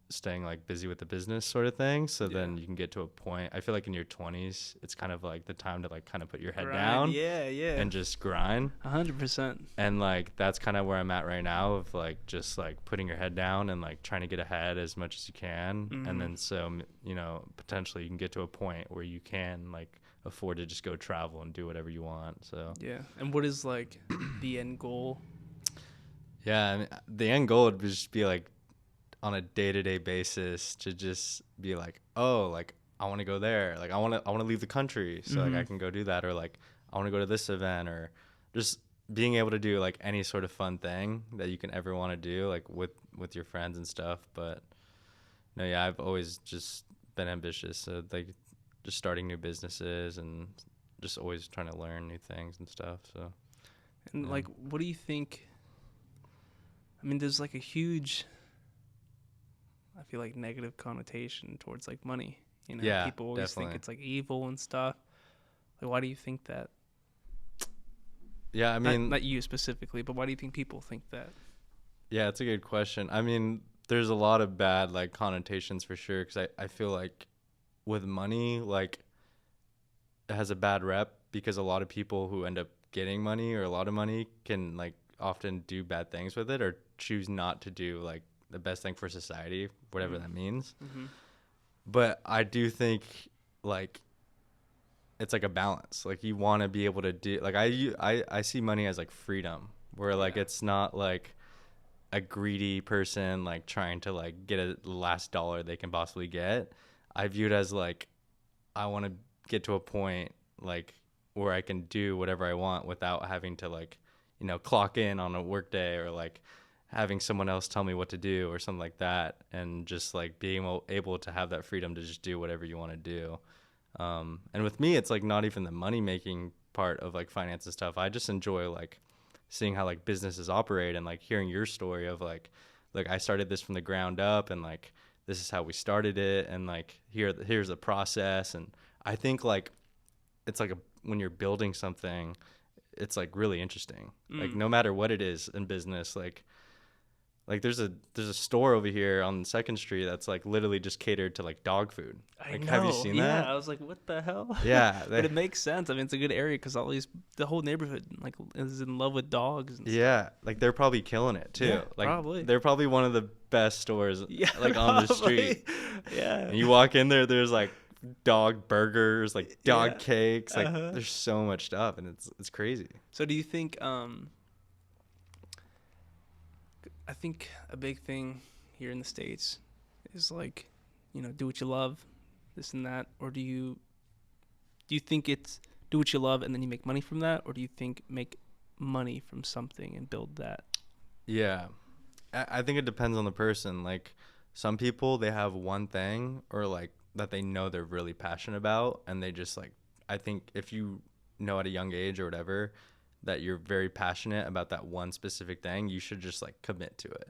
staying like busy with the business sort of thing, so then you can get to a point. I feel like in your 20s it's kind of like the time to like kind of put your head down and just grind 100%. and like that's kind of where I'm at right now, of like just like putting your head down and like trying to get ahead as much as you can. And then so you know, potentially you can get to a point where you can like afford to just go travel and do whatever you want. So Yeah. And what is like the end goal? yeah, I mean, the end goal would just be like on a day-to-day basis to just be like, oh, like I want to go there, like I want to leave the country, so like I can go do that, or like I want to go to this event, or just being able to do like any sort of fun thing that you can ever want to do, like with your friends and stuff. But no, yeah, I've always just been ambitious, so like just starting new businesses and just always trying to learn new things and stuff. So And like, what do you think? I mean, there's like a huge, I feel like, negative connotation towards like money. You know, Yeah, people always definitely. think it's like evil and stuff. Like, why do you think that? yeah, I mean, Not you specifically, but why do you think people think that? yeah, it's a good question. I mean, there's a lot of bad like connotations for sure, because I feel like with money, like it has a bad rep, because a lot of people who end up getting money or a lot of money can like often do bad things with it, or choose not to do like the best thing for society, whatever that means. But I do think like it's like a balance. Like you want to be able to do like I see money as like freedom, where like it's not like a greedy person like trying to like get a last dollar they can possibly get. I view it as like I want to get to a point like where I can do whatever I want without having to like, you know, clock in on a work day or like having someone else tell me what to do or something like that, and just like being able to have that freedom to just do whatever you want to do. And with me, it's like not even the money making part of like finance and stuff. I just enjoy like seeing how like businesses operate and like hearing your story of like I started this from the ground up and like this is how we started it, and like here's the process. And I think like it's like when you're building something, it's like really interesting. Like no matter what it is in business, like there's a store over here on 2nd Street that's like literally just catered to like dog food. I Like, know. have you seen that? Yeah, I was like, what the hell? Yeah, But it makes sense. I mean, it's a good area because the whole neighborhood like is in love with dogs. And yeah, like they're probably killing it too. Yeah, like probably. they're probably one of the best stores Yeah, like on the street. Yeah. And you walk in there, there's like dog burgers, like dog Yeah. cakes, like there's so much stuff, and it's crazy. So do you think I think a big thing here in the States is like, you know, do what you love, this and that, or do you think it's do what you love and then you make money from that, or do you think make money from something and build that? Yeah, I think it depends on the person. Like some people, they have one thing or like that they know they're really passionate about, and they just like, I think if you know at a young age or whatever that you're very passionate about that one specific thing, you should just like commit to it.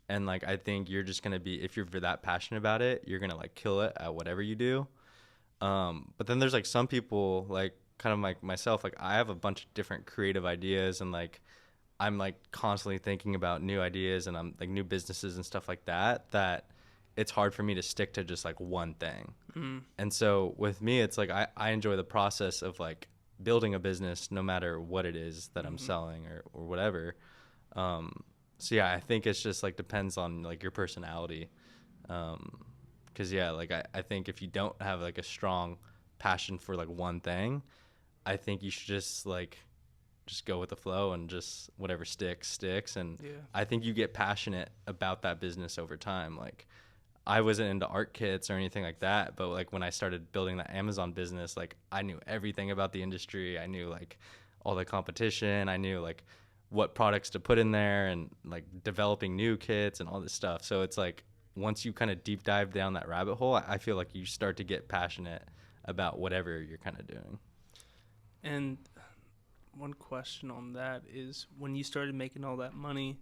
And like I think you're just gonna be, if you're that passionate about it, you're gonna like kill it at whatever you do. But then there's like some people like kind of like myself, like I have a bunch of different creative ideas, and like I'm like constantly thinking about new ideas, and I'm like new businesses and stuff like that it's hard for me to stick to just like one thing. And so with me, it's like I enjoy the process of like building a business no matter what it is that I'm selling or whatever. So yeah, I think it's just like depends on like your personality. Cause yeah, like I think if you don't have like a strong passion for like one thing, I think you should just go with the flow and just whatever sticks. And I think you get passionate about that business over time. Like I wasn't into art kits or anything like that, but like when I started building that Amazon business, like I knew everything about the industry. I knew like all the competition. I knew like what products to put in there, and like developing new kits and all this stuff. So it's like once you kind of deep dive down that rabbit hole, I feel like you start to get passionate about whatever you're kind of doing. And one question on that is, when you started making all that money,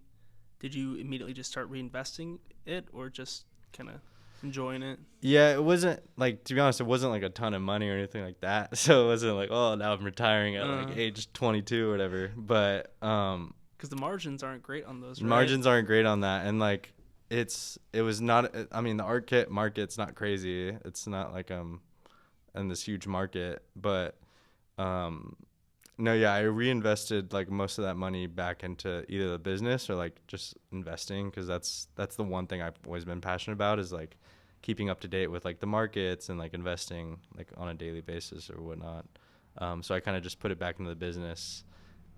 did you immediately just start reinvesting it, or just kind of enjoying it? Yeah, it wasn't like, to be honest, it wasn't like a ton of money or anything like that. So it wasn't like, oh, now I'm retiring at like age 22 or whatever. But because the margins aren't great on those, right? Margins aren't great on that, and like it was not. I mean, the art kit market's not crazy. It's not like in this huge market, but no, yeah, I reinvested like most of that money back into either the business or like just investing, because that's the one thing I've always been passionate about, is like keeping up to date with like the markets and like investing like on a daily basis or whatnot. So I kind of just put it back into the business.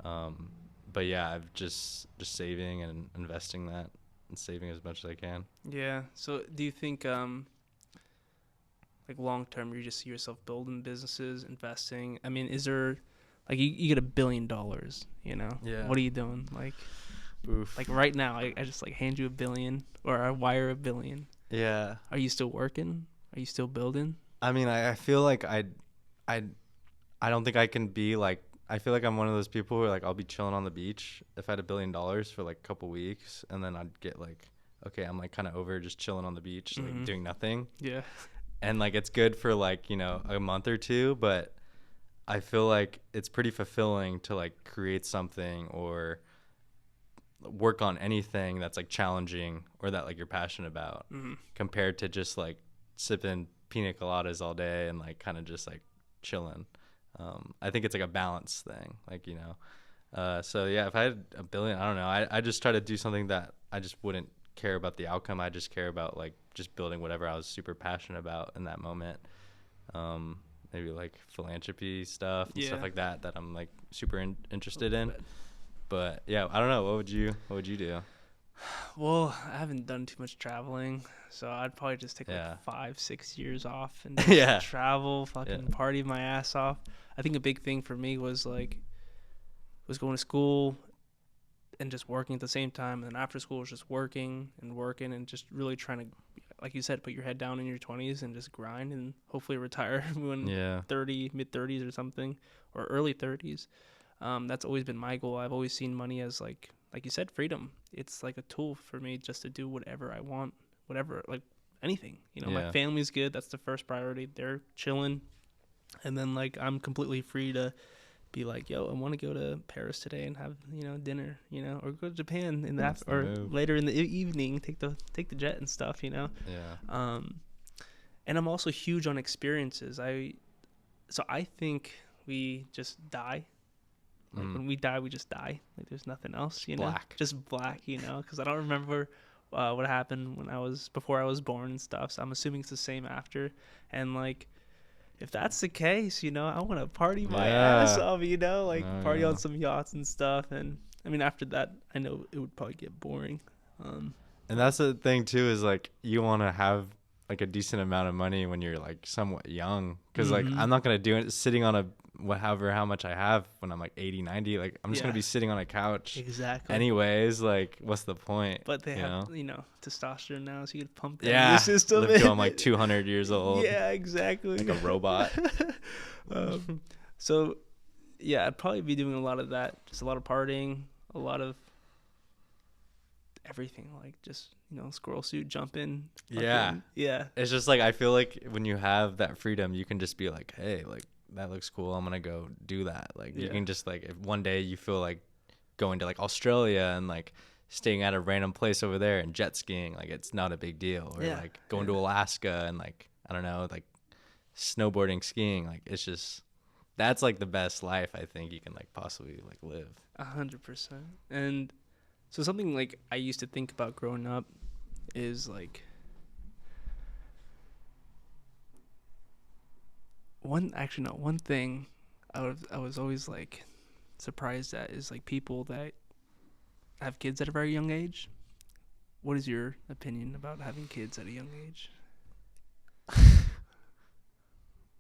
But yeah, I've just saving and investing that and saving as much as I can. Yeah. So do you think like long term you just see yourself building businesses, investing? I mean, is there like you get $1 billion, you know? Yeah. What are you doing? Like, oof. Like right now, I just like hand you $1 billion, or I wire $1 billion. Yeah. Are you still working? Are you still building? I mean, I feel like I don't think I can be like, I feel like I'm one of those people who are like, I'll be chilling on the beach if I had $1 billion for like a couple weeks, and then I'd get like, okay, I'm like kind of over just chilling on the beach, like doing nothing. Yeah. And like it's good for like, you know, a month or two, but I feel like it's pretty fulfilling to like create something or work on anything that's like challenging or that like you're passionate about, compared to just like sipping pina coladas all day and like kind of just like chilling. I think it's like a balance thing, like, you know. So yeah, if I had $1 billion, I don't know, I just try to do something that I just wouldn't care about the outcome. I just care about like just building whatever I was super passionate about in that moment. Maybe like philanthropy stuff and stuff like that I'm like super interested in. But yeah, I don't know. What would you do? Well, I haven't done too much traveling, so I'd probably just take Yeah. like 5, 6 years off and just Yeah. travel, Yeah. fucking party my ass off. I think a big thing for me was like was going to school and just working at the same time, and then after school was just working and just really trying to, like you said, put your head down in your 20s and just grind and hopefully retire when Yeah. 30, mid 30s or something, or early 30s. That's always been my goal. I've always seen money as like you said, freedom. It's like a tool for me just to do whatever I want, whatever, like anything. You know, my Yeah. family's good. That's the first priority. They're chilling, and then like I'm completely free to be like, yo, I want to go to Paris today and have dinner, or go to Japan in that, That's the or move. later in the evening, take the jet and stuff. Yeah. And I'm also huge on experiences. I think we just die. Like when we die, we just die. Like there's nothing else, Black. just black, because I don't remember what happened before I was born and stuff. So I'm assuming it's the same after. And like, if that's the case, I want to party my ass off, like party on some yachts and stuff. And I mean, after that, I know it would probably get boring. And that's the thing too, is like you want to have like a decent amount of money when you're like somewhat young, because like I'm not gonna do it sitting on how much I have when I'm like 80, 90. Like I'm just gonna be sitting on a couch Exactly. anyways. Like what's the point? But they have testosterone now, so you could pump that in Yeah, your system. live till I'm like 200 years old. Yeah, exactly. Like a robot. So yeah, I'd probably be doing a lot of that, just a lot of partying, a lot of everything, like just squirrel suit jumping. Yeah. Yeah. It's just like I feel like when you have that freedom, you can just be like, hey, like that looks cool, I'm gonna go do that. Like you can just like, if one day you feel like going to like Australia and like staying at a random place over there and jet skiing, like it's not a big deal. Or like going to Alaska and like, I don't know, like snowboarding, skiing, like it's just, that's like the best life I think you can like possibly like live. 100%. And so something like I used to think about growing up is like one thing I was always like surprised at is like people that have kids at a very young age. What is your opinion about having kids at a young age?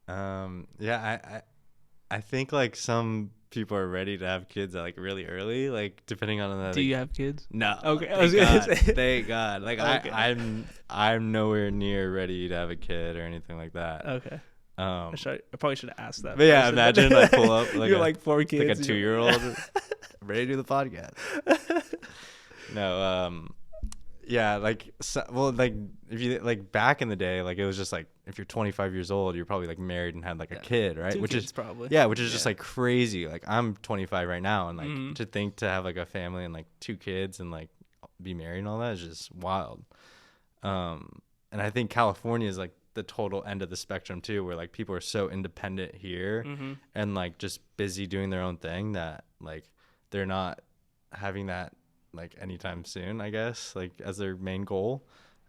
I think like some people are ready to have kids at like really early, like depending on the. Do you have kids? No. Okay, I was gonna say. Thank God. Like Okay. I'm nowhere near ready to have a kid or anything like that. Okay. I probably should have asked that. But yeah, first. imagine I pull up like you're like 4 kids, like a 2-year-old ready to do the podcast. No, yeah, like like if you like back in the day, like it was just like if you're 25 years old, you're probably like married and had like a kid, right? 2 Which kids is probably. Yeah, which is just like crazy. Like I'm 25 right now, and like Mm-hmm. to have like a family and like 2 kids and like be married and all that is just wild. And I think California is like the total end of the spectrum too, where like people are so independent here and like just busy doing their own thing that like they're not having that like anytime soon, I guess, like as their main goal,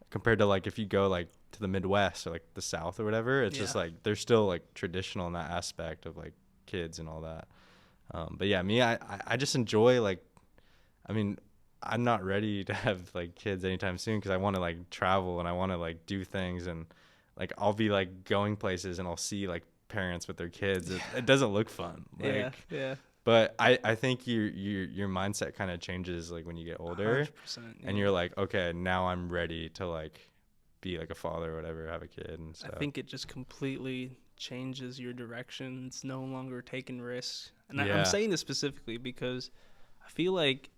compared to like if you go like to the Midwest or like the South or whatever, it's just like they're still like traditional in that aspect of like kids and all that. But yeah, me, I just enjoy like, I mean, I'm not ready to have like kids anytime soon because I want to like travel and I want to like do things, and like I'll be like going places and I'll see like parents with their kids. It doesn't look fun. Like, yeah. But I think your mindset kind of changes like when you get older, 100%, and you're like, okay, now I'm ready to like be like a father or whatever, have a kid and stuff. I think it just completely changes your direction. It's no longer taking risks. And I'm saying this specifically because I feel like,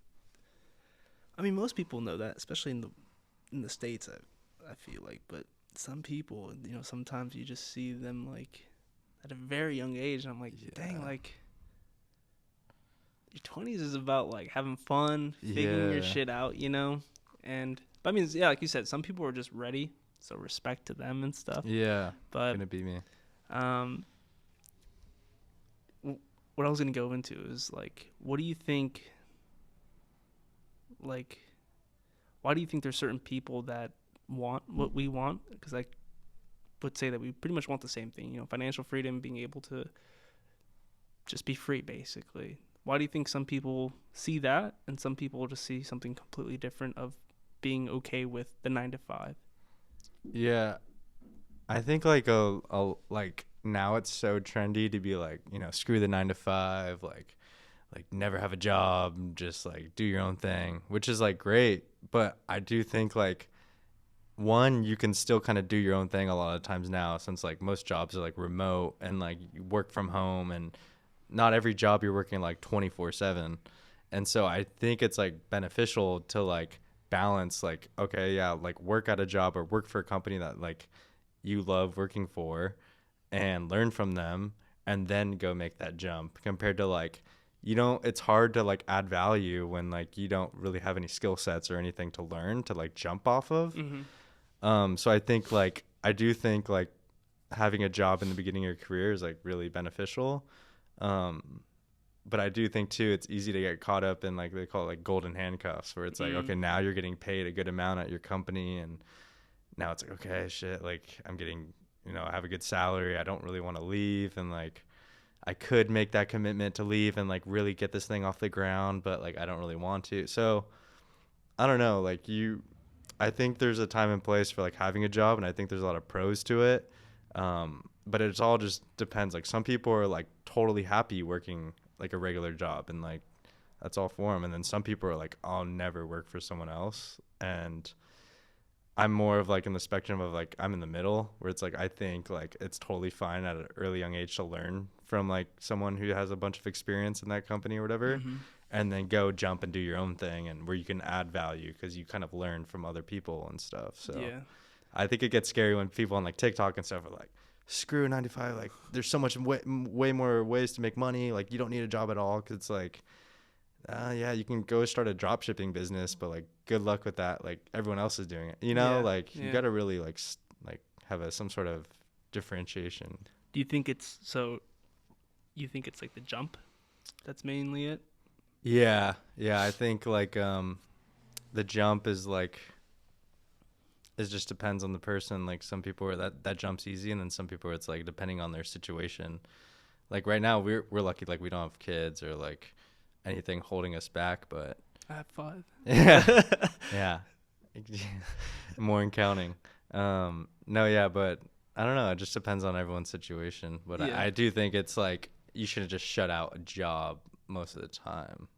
I mean, most people know that, especially in the States, I feel like, but some people, sometimes you just see them like at a very young age, and I'm like, dang, like your 20s is about like having fun, figuring your shit out, and but I mean, yeah, like you said, some people are just ready, so respect to them and stuff. Yeah, but gonna be me. What I was gonna go into is like, what do you think? Like, why do you think there's certain people that want what we want? Because I would say that we pretty much want the same thing, financial freedom, being able to just be free, basically. Why do you think some people see that and some people just see something completely different of being okay with the 9 to 5? Yeah, I think like like now it's so trendy to be like, screw the 9 to 5, like never have a job, just like do your own thing, which is like great. But I do think like one, you can still kind of do your own thing a lot of times now, since like most jobs are like remote and like you work from home, and not every job you're working like 24/7. And so I think it's like beneficial to like balance, like, okay, yeah, like work at a job or work for a company that like you love working for and learn from them, and then go make that jump, compared to like, it's hard to like add value when like you don't really have any skill sets or anything to learn to like jump off of. Mm-hmm. So I think like, I do think like having a job in the beginning of your career is like really beneficial. Um, but I do think too, it's easy to get caught up in like, they call it like golden handcuffs, where it's like, okay, now you're getting paid a good amount at your company, and now it's like, okay, shit, like I'm getting, I have a good salary. I don't really want to leave. And like, I could make that commitment to leave and like really get this thing off the ground, but like, I don't really want to. So I don't know, like I think there's a time and place for like having a job, and I think there's a lot of pros to it. But it's all just depends. Like some people are like totally happy working like a regular job, and like that's all for them. And then some people are like, I'll never work for someone else. And I'm more of like in the spectrum of like, I'm in the middle, where it's like, I think like it's totally fine at an early young age to learn from like someone who has a bunch of experience in that company or whatever, Mm-hmm. and then go jump and do your own thing, and where you can add value because you kind of learn from other people and stuff. So Yeah. I think it gets scary when people on like TikTok and stuff are like, screw 9 to 5. Like there's so much way more ways to make money. Like you don't need a job at all. Cause it's like, yeah, you can go start a drop shipping business, but like good luck with that. Like everyone else is doing it, Yeah. like you Yeah. got to really like have some sort of differentiation. Do you think it's so? You think it's like the jump? That's mainly it. Yeah. Yeah. I think like, the jump is like, it just depends on the person. Like some people are that jumps easy, and then some people it's like depending on their situation. Like right now we're lucky, like we don't have kids or like anything holding us back, but I have 5. yeah. Yeah. More and counting. No, yeah, but I don't know, it just depends on everyone's situation. But Yeah. I do think it's like you shouldn't just shut out a job most of the time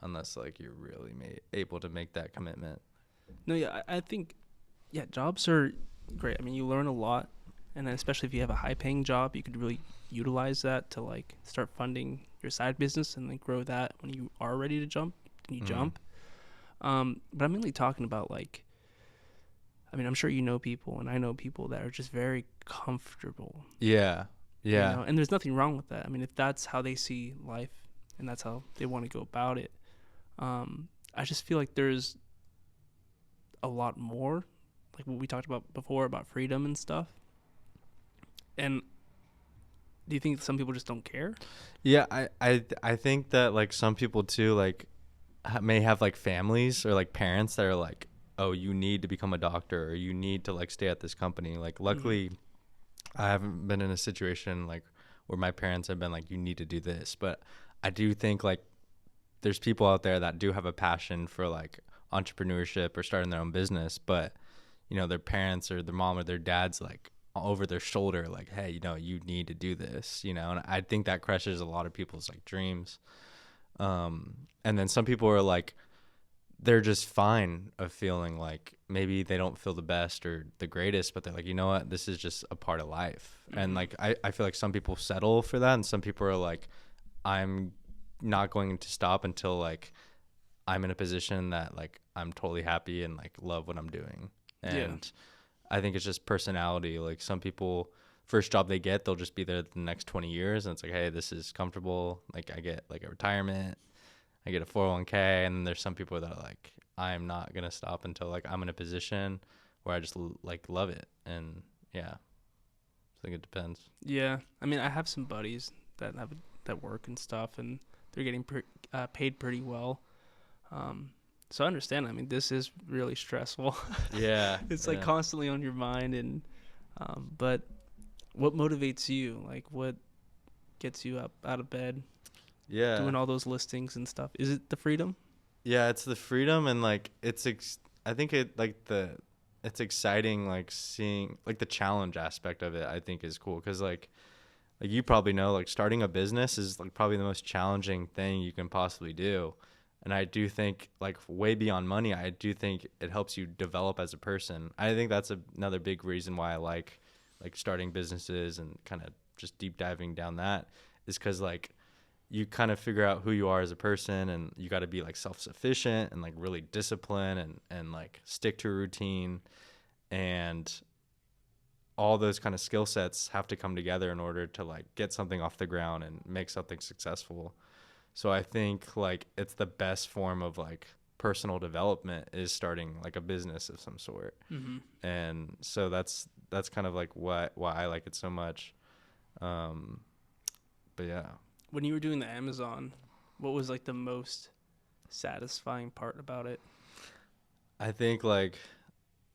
unless like you're really able to make that commitment. No, yeah, I think, yeah, jobs are great. I mean, you learn a lot, and then especially if you have a high-paying job, you could really utilize that to like start funding your side business and then grow that when you are ready to jump. Then you jump. But I'm mainly talking about like, I mean, I'm sure you know people, and I know people that are just very comfortable. Yeah. Yeah. You know? And there's nothing wrong with that. I mean, if that's how they see life and that's how they want to go about it, I just feel like there's a lot more, like what we talked about before about freedom and stuff. And do you think some people just don't care? Yeah, I think that like some people too like may have like families or like parents that are like, oh, you need to become a doctor, or you need to like stay at this company. Like luckily I haven't been in a situation like where my parents have been like, you need to do this. But I do think like there's people out there that do have a passion for like entrepreneurship or starting their own business, but their parents or their mom or their dad's like over their shoulder, like, hey, you need to do this, and I think that crushes a lot of people's like dreams. And then some people are like, they're just fine of feeling like maybe they don't feel the best or the greatest, but they're like, you know what, this is just a part of life. And like, I feel like some people settle for that, and some people are like, I'm not going to stop until like I'm in a position that like I'm totally happy and like love what I'm doing. And I think it's just personality. Like some people, first job they get, they'll just be there the next 20 years. And it's like, hey, this is comfortable. Like I get like a retirement, I get a 401k. And then there's some people that are like, I'm not going to stop until like I'm in a position where I just like love it. And yeah, I think it depends. Yeah. I mean, I have some buddies that work and stuff, and they're getting paid pretty well. So I understand. I mean, this is really stressful. Yeah. It's like constantly on your mind. And but what motivates you? Like what gets you up out of bed? Yeah. Doing all those listings and stuff. Is it the freedom? Yeah, it's the freedom, and like I think it's exciting, like seeing like the challenge aspect of it. I think is cool because like you probably know, like starting a business is like probably the most challenging thing you can possibly do. And I do think like way beyond money, I do think it helps you develop as a person. I think that's another big reason why I like starting businesses and kind of just deep diving down that is because like you kind of figure out who you are as a person, and you got to be like self-sufficient and like really disciplined and like stick to a routine, and all those kind of skill sets have to come together in order to like get something off the ground and make something successful. So I think like it's the best form of like personal development is starting like a business of some sort. Mm-hmm. And so that's kind of like why I like it so much. But yeah. When you were doing the Amazon, what was like the most satisfying part about it? I think like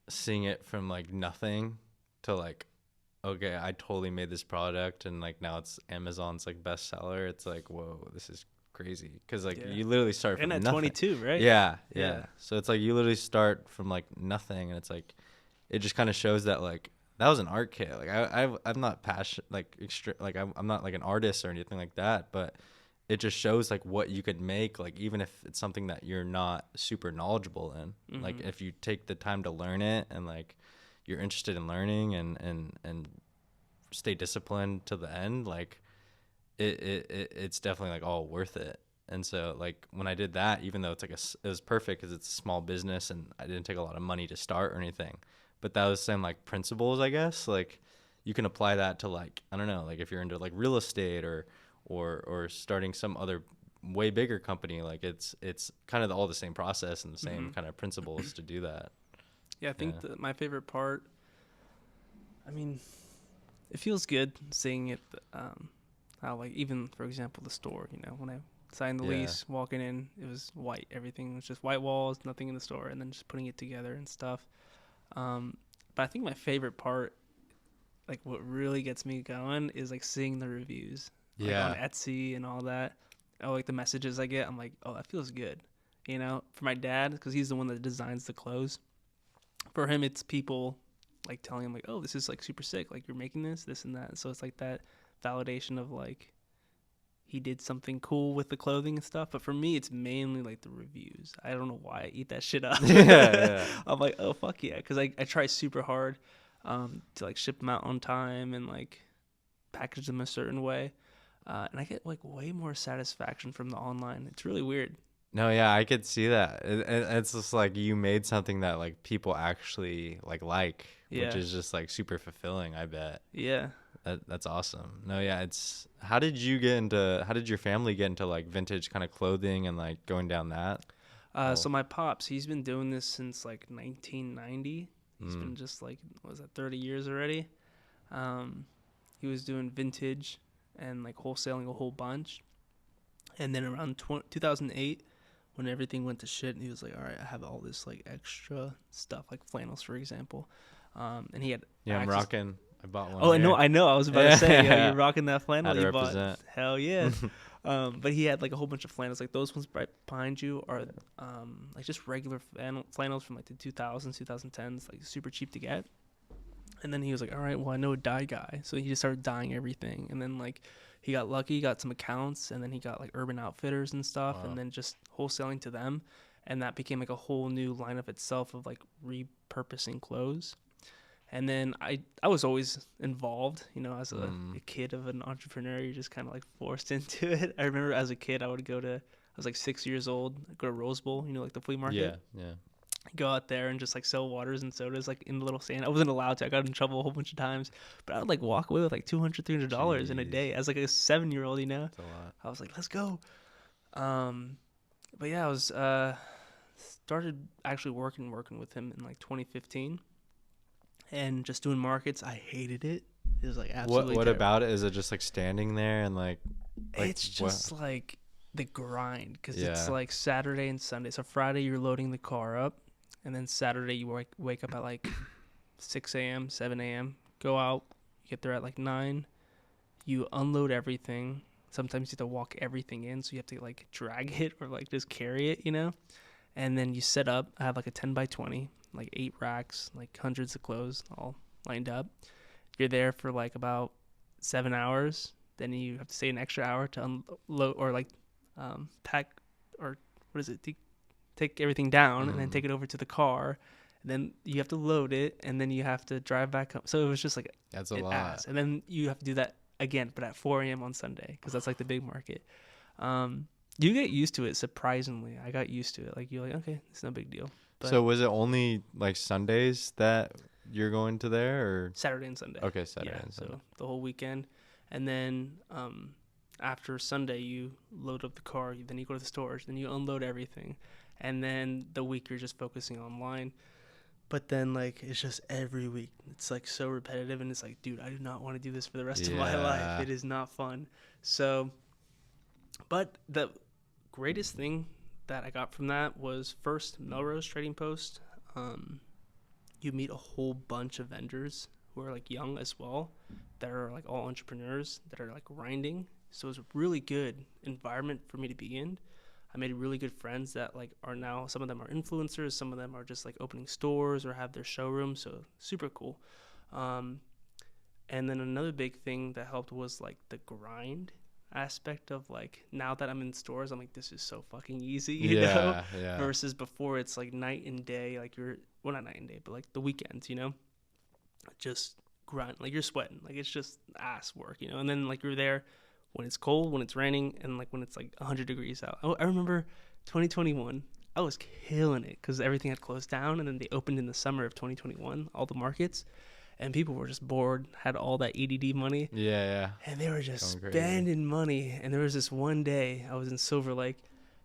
seeing it from like nothing to like, okay, I totally made this product and like now it's Amazon's like bestseller. It's like, whoa, this is crazy. Cause like you literally start from and at nothing. 22, right? Yeah. So it's like you literally start from like nothing, and it's like, it just kind of shows that like that was an art kit. Like I'm not passionate, like I'm not like an artist or anything like that, but it just shows like what you could make, like even if it's something that you're not super knowledgeable in. Mm-hmm. Like if you take the time to learn it and like you're interested in learning and stay disciplined to the end, like it's definitely like all worth it. And so like when I did that, even though it's like it was perfect because it's a small business and I didn't take a lot of money to start or anything, but that was the same like principles, I guess. Like you can apply that to like, I don't know, like if you're into like real estate or starting some other way bigger company, like it's kind of all the same process and the same kind of principles to do that. Yeah, I think that my favorite part, I mean, it feels good seeing it, how like even for example the store, you know, when I signed the lease, walking in, it was white, everything was just white walls, nothing in the store, and then just putting it together and stuff. But I think my favorite part, like what really gets me going, is like seeing the reviews, like on Etsy and all that. Oh, like the messages I get, I'm like, oh, that feels good, you know. For my dad, because he's the one that designs the clothes. For him, it's people like telling him like, oh, this is like super sick, like you're making this and that. So it's like that validation of like he did something cool with the clothing and stuff. But for me, it's mainly like the reviews. I don't know why I eat that shit up. I'm like, oh fuck yeah, because I try super hard to like ship them out on time and like package them a certain way, and I get like way more satisfaction from the online. It's really weird. No, yeah, I could see that. It's just like you made something that like people actually like, which is just like super fulfilling, I bet. Yeah. That's awesome. No, yeah, how did your family get into like vintage kind of clothing and like going down that? So my pops, he's been doing this since like 1990. He's been just like, what was that, 30 years already? He was doing vintage and like wholesaling a whole bunch. And then around 2008, when everything went to shit, he was like, all right, I have all this like extra stuff, like flannels, for example. And he had I'm rocking. I bought one. Oh, I know. I was about to say, yo, you're rocking that flannel you represent. bought. Hell yeah. But he had like a whole bunch of flannels. Like those ones right behind you are like just regular flannels from like the 2000s, 2010s, like super cheap to get. And then he was like, all right, well, I know a dye guy. So he just started dyeing everything. And then like he got lucky, got some accounts, and then he got like Urban Outfitters and stuff, and then just wholesaling to them. And that became like a whole new line of itself of like repurposing clothes. And then I was always involved, you know, as a kid of an entrepreneur. You're just kind of like forced into it. I remember as a kid, I was like 6 years old, I'd go to Rose Bowl, you know, like the flea market. Yeah. Go out there and just like sell waters and sodas like in the little stand. I wasn't allowed to. I got in trouble a whole bunch of times, but I would like walk away with like $200, $300 in a day as like a 7-year-old, you know. That's a lot. I was like, let's go. But yeah, I was started actually working with him in like 2015. And just doing markets, I hated it. It was like absolutely What terrible. about it? Is it just like standing there and like it's just like the grind, because it's like Saturday and Sunday. So Friday you're loading the car up, and then Saturday you wake up at like 6 a.m., 7 a.m., go out, you get there at like 9, you unload everything. Sometimes you have to walk everything in, so you have to like drag it or like just carry it, you know? and then you set up. I have like a 10 by 20, like 8 racks, like hundreds of clothes all lined up. You're there for like about 7 hours. Then you have to stay an extra hour to unload or like pack or what is it? Take everything down and then take it over to the car. And then you have to load it and then you have to drive back home. So it was just like That's a lot. And then you have to do that again, but at 4 a.m. on Sunday because that's like the big market. You get used to it surprisingly. I got used to it. Like you're like, okay, it's no big deal. But so was it only like Sundays that you're going to there, or Saturday and Sunday? Okay, Saturday and Sunday. So the whole weekend, and then after Sunday you load up the car. Then you go to the storage. Then you unload everything, and then the week you're just focusing online. But then like it's just every week. It's like so repetitive, and it's like, dude, I do not want to do this for the rest of my life. It is not fun. So, but the greatest thing that I got from that was first Melrose Trading Post. You meet a whole bunch of vendors who are like young as well, that are like all entrepreneurs that are like grinding. So it was a really good environment for me to be in. I made really good friends that like are now, some of them are influencers, some of them are just like opening stores or have their showroom. So super cool. And then another big thing that helped was like the grind aspect of like, now that I'm in stores, I'm like, this is so fucking easy, you know? Yeah. Versus before it's like night and day, like well, not night and day, but like the weekends, you know? Just grind, like you're sweating, like it's just ass work, you know? And then like you're there when it's cold, when it's raining, and like when it's like 100 degrees out. I remember 2021, I was killing it because everything had closed down, and then they opened in the summer of 2021, all the markets, and people were just bored, had all that ADD money. Yeah. And they were just spending money. And there was this one day I was in Silver Lake.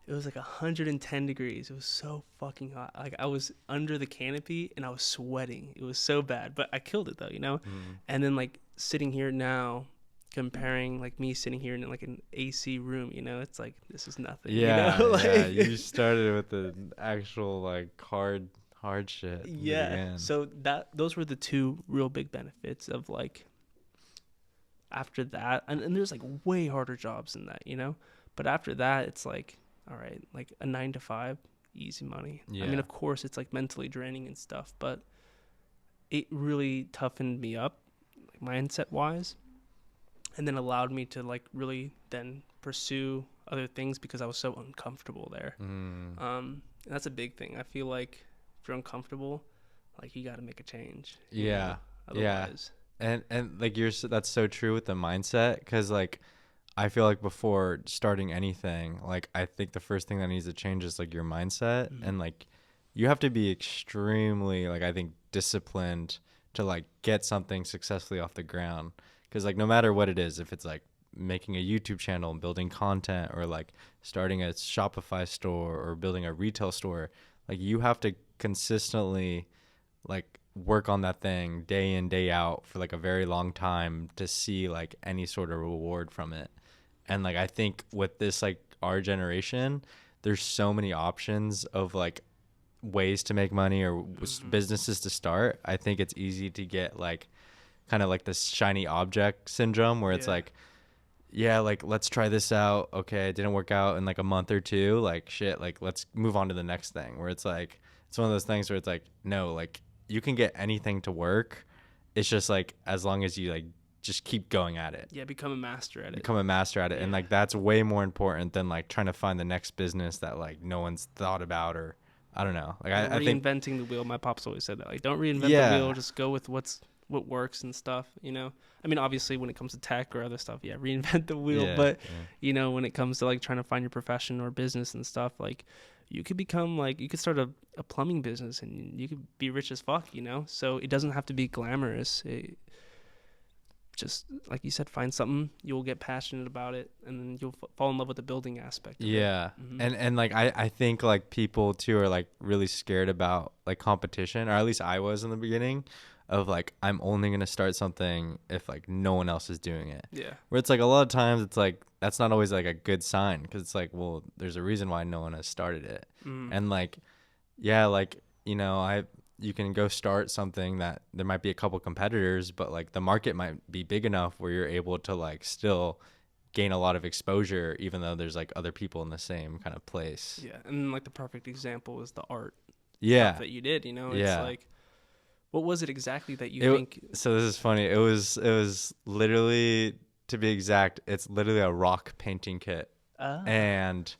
It was like 110 degrees. It was so fucking hot. Like I was under the canopy and I was sweating. It was so bad, but I killed it though, you know? And then like sitting here now, comparing like me sitting here in like an AC room, you know, it's like, this is nothing. Yeah, you know? Like, you started with the actual like hard shit. Yeah. So those were the two real big benefits of like after that. And there's like way harder jobs than that, you know? But after that, it's like, all right, like a 9 to 5, easy money. Yeah. I mean, of course, it's like mentally draining and stuff, but it really toughened me up, like mindset wise, and then allowed me to like really then pursue other things because I was so uncomfortable there. And that's a big thing. I feel like if you're uncomfortable, like you got to make a change. Yeah. Otherwise. And like that's so true with the mindset, because like I feel like before starting anything, like I think the first thing that needs to change is like your mindset. And like you have to be extremely like, I think, disciplined to like get something successfully off the ground, because like no matter what it is, if it's like making a YouTube channel and building content, or like starting a Shopify store or building a retail store, like you have to consistently like work on that thing day in, day out for like a very long time to see like any sort of reward from it. And like I think with this, like our generation, there's so many options of like ways to make money or businesses to start. I think it's easy to get like kind of like this shiny object syndrome where it's like, yeah, like let's try this out. Okay, it didn't work out in like a month or two. Like shit, like let's move on to the next thing. Where it's like, it's one of those things where it's like, no, like you can get anything to work. It's just like, as long as you like just keep going at it. Yeah, become a master at it. Yeah. And like that's way more important than like trying to find the next business that like no one's thought about, or I don't know. Like I think reinventing the wheel. My pop's always said that. Like, don't reinvent the wheel. Just go with what works and stuff. You know. I mean, obviously, when it comes to tech or other stuff, reinvent the wheel. But you know, when it comes to like trying to find your profession or business and stuff, like you could become like, you could start a plumbing business and you could be rich as fuck. You know. So it doesn't have to be glamorous. Just like you said, find something, you'll get passionate about it, and then you'll fall in love with the building aspect of it. And like I think like people too are like really scared about like competition, or at least I was in the beginning, of like, I'm only gonna start something if like no one else is doing it. Where it's like a lot of times it's like that's not always like a good sign, because it's like, well, there's a reason why no one has started it. And like like, you know, you can go start something that there might be a couple competitors, but like the market might be big enough where you're able to like still gain a lot of exposure, even though there's like other people in the same kind of place. Yeah, and like the perfect example is the art Yeah. stuff that you did. You know, it's Yeah. like, what was it exactly that you It, think? so this is funny. It was literally, to be exact, it's literally a rock painting kit. And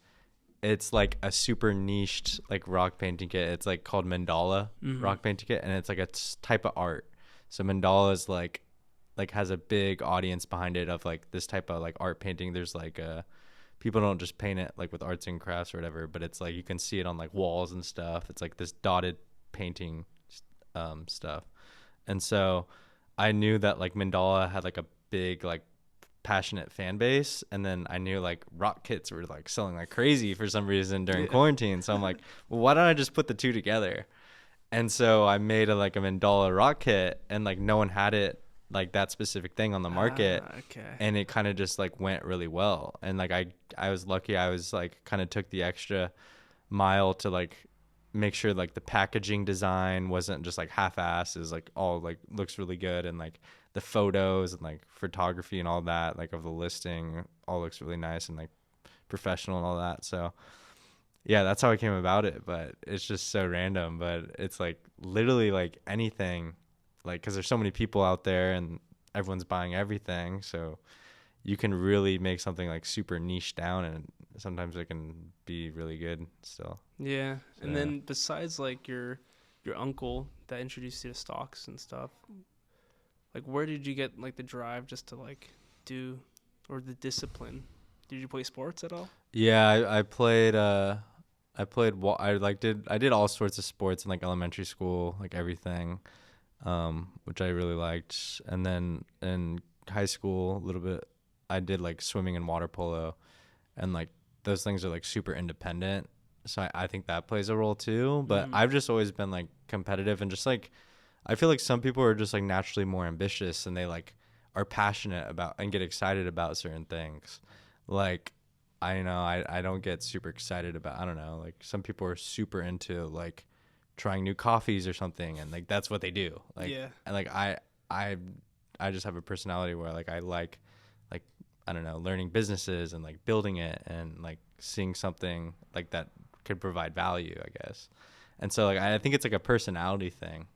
it's like a super niched like rock painting kit. It's like called mandala rock painting kit, and it's like a type of art. So mandala is like has a big audience behind it of like this type of like art painting. There's like people don't just paint it like with arts and crafts or whatever, but it's like you can see it on like walls and stuff. It's like this dotted painting stuff. And so I knew that like mandala had like a big like passionate fan base, and then I knew like rock kits were like selling like crazy for some reason during quarantine. So I'm like, well, why don't I just put the two together? And so I made a mandala rock kit, and like no one had it like that specific thing on the market. And it kind of just like went really well. And like I was lucky. I was like kind of took the extra mile to like make sure like the packaging design wasn't just like half-assed. It was like all like looks really good, and like the photos and like photography and all that like of the listing all looks really nice and like professional and all that. So yeah, that's how I came about it. But it's just so random. But it's like literally like anything, like because there's so many people out there and everyone's buying everything, so you can really make something like super niche down, and sometimes it can be really good still. Yeah. So, And then besides like your uncle that introduced you to stocks and stuff, like where did you get like the drive just to like do, or the discipline? Did you play sports at all? yeah, I played I did all sorts of sports in like elementary school, like everything, which I really liked. And then in high school a little bit I did like swimming and water polo, and like those things are like super independent, so I think that plays a role too. But I've just always been like competitive, and just like I feel like some people are just like naturally more ambitious, and they like are passionate about and get excited about certain things. Like I know I don't get super excited about, I don't know, like some people are super into like trying new coffees or something, and like that's what they do. Like and like I just have a personality where like I like I don't know, learning businesses and like building it and like seeing something like that could provide value, I guess. And so like I think it's like a personality thing.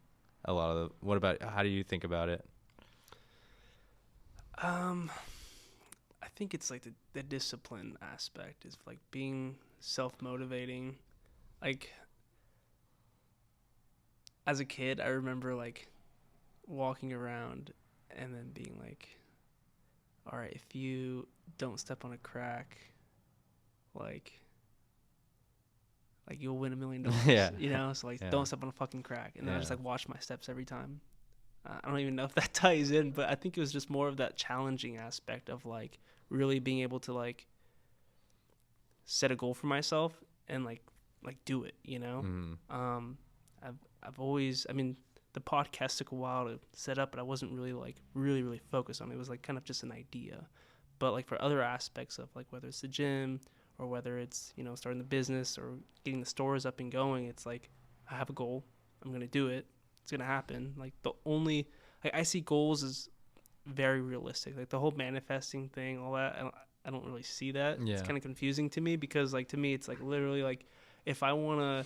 A lot of what about, how do you think about it? I think it's like the discipline aspect is like being self-motivating. Like as a kid, I remember like walking around and then being like, all right, if you don't step on a crack, like you'll win $1 million. Yeah. You know, so like don't step on a fucking crack. And then I just like watch my steps every time. I don't even know if that ties in, but I think it was just more of that challenging aspect of like really being able to like set a goal for myself and like do it, you know. I've always, I mean, the podcast took a while to set up, but I wasn't really like really focused on it. It was like kind of just an idea. But like for other aspects of like whether it's the gym or whether it's, you know, starting the business or getting the stores up and going, it's like I have a goal, I'm gonna do it, it's gonna happen. Like the only, like I see goals as very realistic, like the whole manifesting thing, all that. I don't really see that. It's kind of confusing to me because like to me it's like literally like if I want to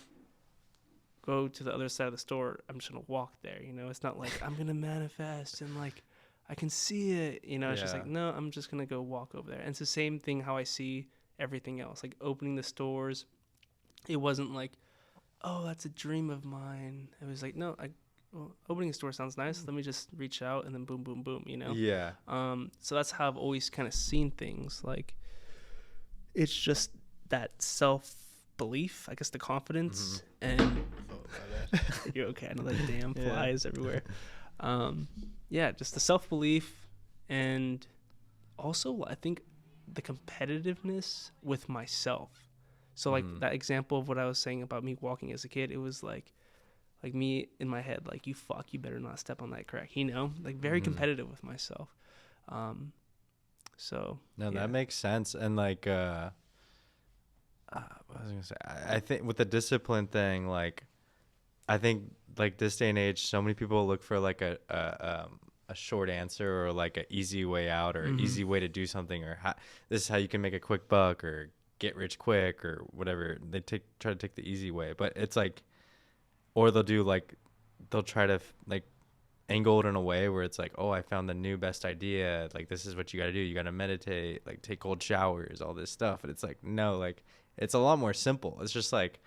go to the other side of the store, I'm just gonna walk there, you know. It's not like I'm gonna manifest and like I can see it, you know. It's just like, no, I'm just gonna go walk over there. And it's the same thing how I see everything else, like opening the stores. It wasn't like, oh, that's a dream of mine. It was like, no, opening a store sounds nice, let me just reach out, and then boom boom boom, you know. So that's how I've always kind of seen things. Like it's just that self belief, I guess, the confidence. And you're okay. I know that damn flies everywhere. Yeah, just the self belief, and also I think the competitiveness with myself. So like that example of what I was saying about me walking as a kid, it was like me in my head, like you better not step on that crack, you know, like very competitive with myself. So no, that makes sense. And like what was I gonna say? I think with the discipline thing, like I think like this day and age, so many people look for like a short answer or like an easy way out or easy way to do something, or this is how you can make a quick buck or get rich quick or whatever. They try to take the easy way, but it's like, or they'll try to like angle it in a way where it's like, oh, I found the new best idea. Like, this is what you got to do. You got to meditate, like take cold showers, all this stuff. And it's like, no, like it's a lot more simple. It's just like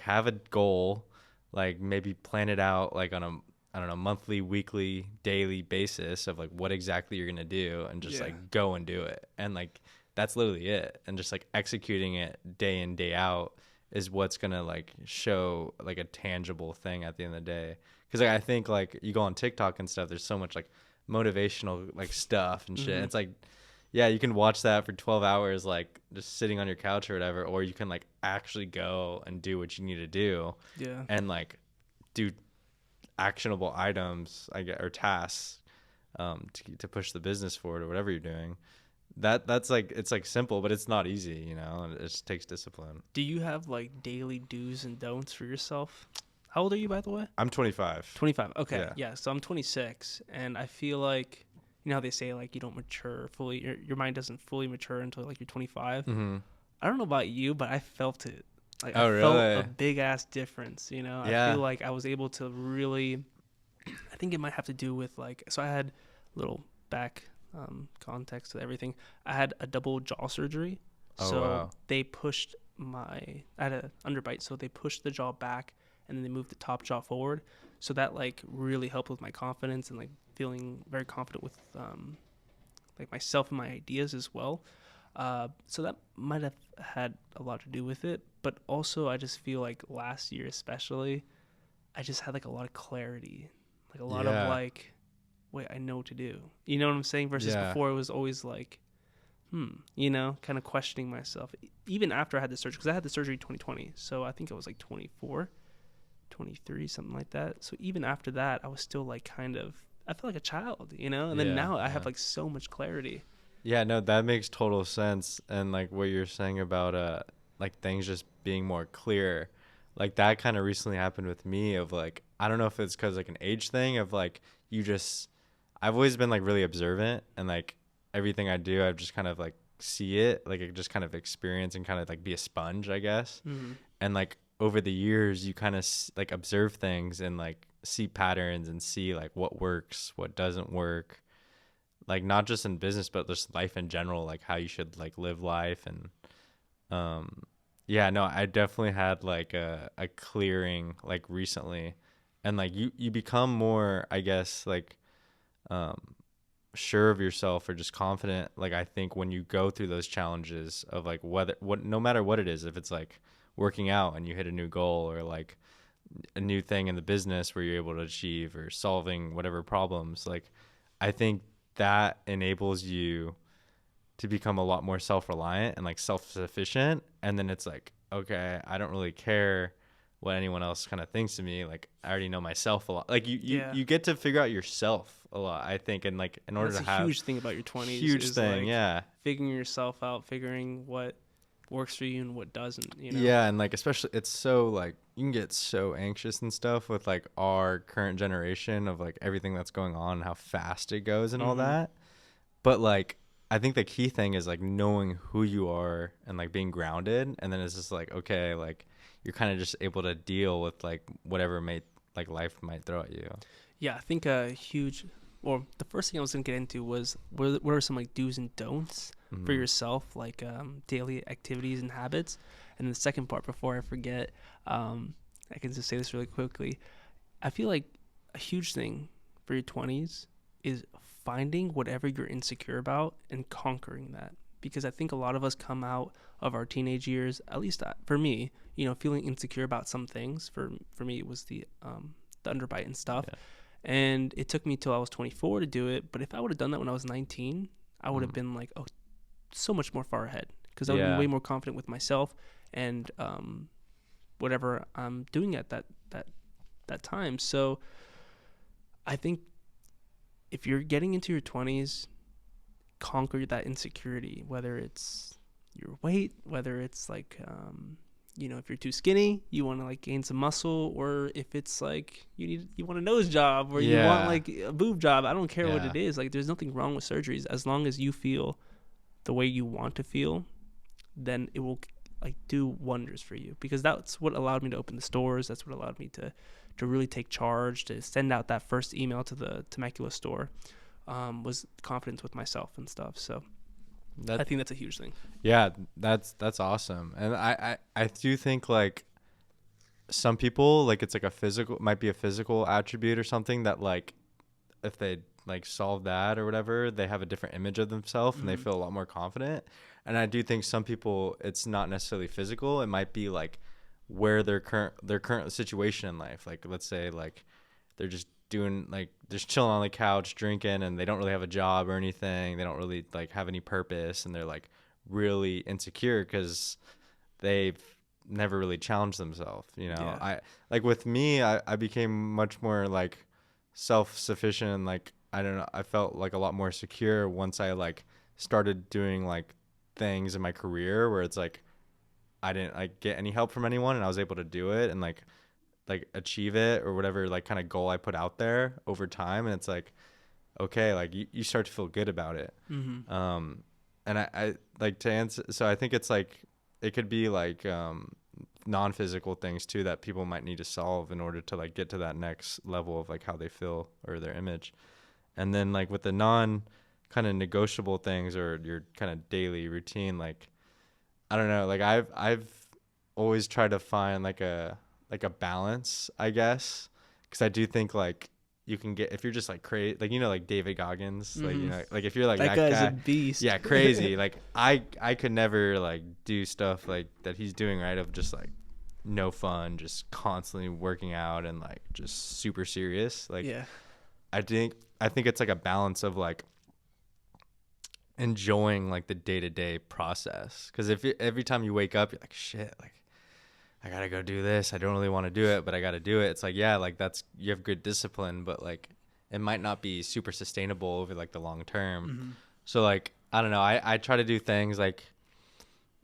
have a goal, like maybe plan it out like on a, I don't know, monthly, weekly, daily basis of like what exactly you're going to do, and just like go and do it. And like, that's literally it. And just like executing it day in, day out is what's going to like show like a tangible thing at the end of the day. Cause like, I think like you go on TikTok and stuff, there's so much like motivational like stuff and shit. And it's like, yeah, you can watch that for 12 hours, like just sitting on your couch or whatever, or you can like actually go and do what you need to do. Yeah. And like do actionable items, I guess, or tasks, to push the business forward or whatever you're doing. That's like, it's like simple, but it's not easy, you know, and it just takes discipline. Do you have like daily do's and don'ts for yourself? How old are you, by the way? I'm 25. 25. Okay. Yeah. So I'm 26, and I feel like, you know how they say like you don't mature fully, your mind doesn't fully mature until like you're 25. I don't know about you, but I felt it. Like, I felt a big ass difference, you know? I feel like I was able to really, I think it might have to do with like, so I had a little back context to everything. I had a double jaw surgery. They pushed I had an underbite, so they pushed the jaw back and then they moved the top jaw forward. So that like really helped with my confidence and like feeling very confident with like myself and my ideas as well. So that might have had a lot to do with it, but also I just feel like last year especially, I just had like a lot of clarity, like a lot of like, wait, I know what to do. You know what I'm saying? Versus before it was always like, you know, kind of questioning myself. Even after I had the surgery, because I had the surgery 2020, so I think I was like 24, 23, something like that. So even after that, I was still like kind of, I felt like a child, you know? And then now I have like so much clarity. Yeah, no, that makes total sense. And like what you're saying about like things just being more clear, like that kind of recently happened with me of like, I don't know if it's because like an age thing of like, I've always been like really observant, and like everything I do, I've just kind of like see it, like it just kind of experience and kind of like be a sponge, I guess. And like over the years, you kind of like observe things and like see patterns and see like what works, what doesn't work. Like not just in business, but just life in general, like how you should like live life. And no, I definitely had like a clearing like recently. And like you become more, I guess, like sure of yourself or just confident, like I think when you go through those challenges of like no matter what it is, if it's like working out and you hit a new goal, or like a new thing in the business where you're able to achieve, or solving whatever problems, like I think that enables you to become a lot more self-reliant and like self-sufficient. And then it's like, okay, I don't really care what anyone else kind of thinks of me. Like I already know myself a lot. Like you get to figure out yourself a lot, I think. And like in order to have, that's a huge thing about your 20s. Huge thing, like figuring yourself out, figuring what works for you and what doesn't, you know? Yeah, and like especially it's so like you can get so anxious and stuff with like our current generation of like everything that's going on and how fast it goes and all that. But like I think the key thing is like knowing who you are and like being grounded, and then it's just like, okay, like you're kind of just able to deal with like whatever life might throw at you. Yeah, I think the first thing I was gonna get into was what are some like do's and don'ts for yourself, like daily activities and habits. And the second part, before I forget, I can just say this really quickly. I feel like a huge thing for your 20s is finding whatever you're insecure about and conquering that. Because I think a lot of us come out of our teenage years, at least for me, you know, feeling insecure about some things. For me, it was the underbite and stuff. Yeah. And it took me till I was 24 to do it. But if I would have done that when I was 19, I would have been like, oh, so much more far ahead. Because I would be way more confident with myself and whatever I'm doing at that time. So I think if you're getting into your 20s, conquer that insecurity, whether it's your weight, whether it's like if you're too skinny, you want to like gain some muscle, or if it's like you want a nose job, or you want like a boob job. I don't care what it is. Like, there's nothing wrong with surgeries as long as you feel the way you want to feel, then it will like do wonders for you, because that's what allowed me to open the stores. That's what allowed me to really take charge, to send out that first email to the Temecula store, was confidence with myself and stuff. So I think that's a huge thing. Yeah, that's awesome. And I do think like some people, like it's like might be a physical attribute or something that like if they like solve that or whatever, they have a different image of themselves and they feel a lot more confident. And I do think some people, it's not necessarily physical. It might be like where their current situation in life. Like, let's say like they're just chilling on the couch drinking, and they don't really have a job or anything. They don't really like have any purpose, and they're like really insecure because they've never really challenged themselves. I like with me, I became much more like self-sufficient, and like I don't know, I felt like a lot more secure once I like started doing like things in my career where it's like I didn't like get any help from anyone, and I was able to do it and like achieve it or whatever like kind of goal I put out there over time. And it's like, okay, like you start to feel good about it. And I like to answer, so I think it's like it could be like non-physical things too that people might need to solve in order to like get to that next level of like how they feel or their image. And then like with the non kind of negotiable things or your kind of daily routine, like I don't know, like I've always tried to find like a balance, I guess, because I do think like you can get, if you're just like crazy, like like David Goggins, like like if you're like that guy's guy, a beast. yeah, crazy. Like I could never like do stuff like that he's doing, right, of just like no fun, just constantly working out and like just super serious. Like I think it's like a balance of like enjoying like the day-to-day process, because if every time you wake up you're like, shit, like I gotta go do this, I don't really want to do it but I gotta do it, it's like, yeah, like that's, you have good discipline, but like it might not be super sustainable over like the long term. So like I don't know, I try to do things like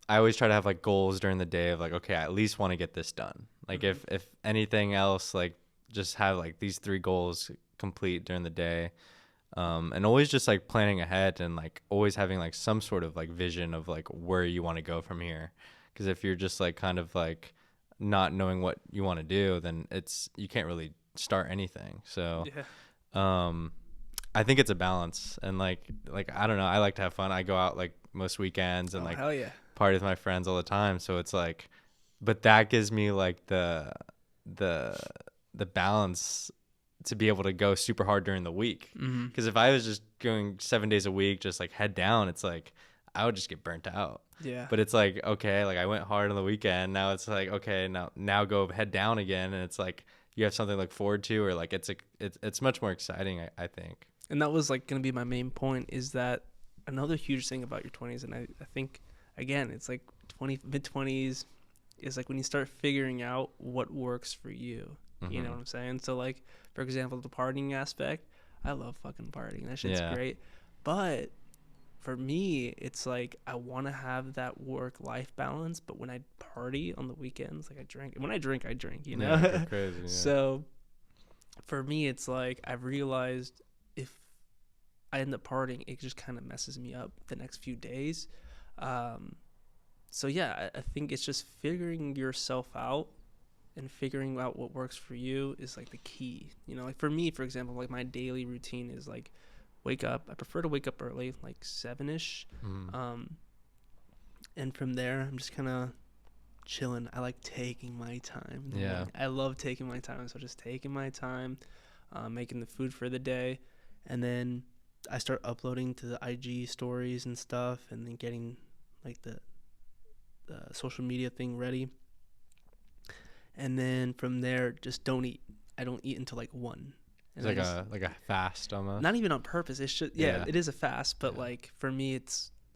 I always try to have like goals during the day of like, okay, I at least want to get this done, like if anything else, like just have like these 3 goals complete during the day. And always just like planning ahead and like always having like some sort of like vision of like where you want to go from here. Because if you're just like kind of like not knowing what you want to do, then you can't really start anything. So I think it's a balance, and like I don't know, I like to have fun. I go out like most weekends and like party with my friends all the time. So it's like, but that gives me like the balance to be able to go super hard during the week. Because if I was just going 7 days a week, just like head down, it's like I would just get burnt out. But it's like, okay, like I went hard on the weekend. Now it's like, okay, now go head down again. And it's like, you have something to look forward to, or like it's much more exciting, I think. And that was like going to be my main point, is that another huge thing about your 20s. And I think, again, it's like mid-20s is like when you start figuring out what works for you. You know what I'm saying? So like, for example, the partying aspect, I love fucking partying. That shit's great. But for me, it's like I want to have that work-life balance, but when I party on the weekends, like I drink. When I drink, you know? Yeah, crazy, yeah. So for me, it's like I've realized if I end up partying, it just kind of messes me up the next few days. So yeah, I think it's just figuring yourself out and figuring out what works for you is like the key. Like for me, for example, like my daily routine is like wake up. I prefer to wake up early, like 7-ish. And from there, I'm just kind of chilling. I like taking my time. Yeah. I love taking my time. So just taking my time, making the food for the day. And then I start uploading to the IG stories and stuff, and then getting like the social media thing ready. And then from there, just don't eat. I don't eat until like 1. It's like a fast almost. Not even on purpose. It's just it is a fast, but like for me,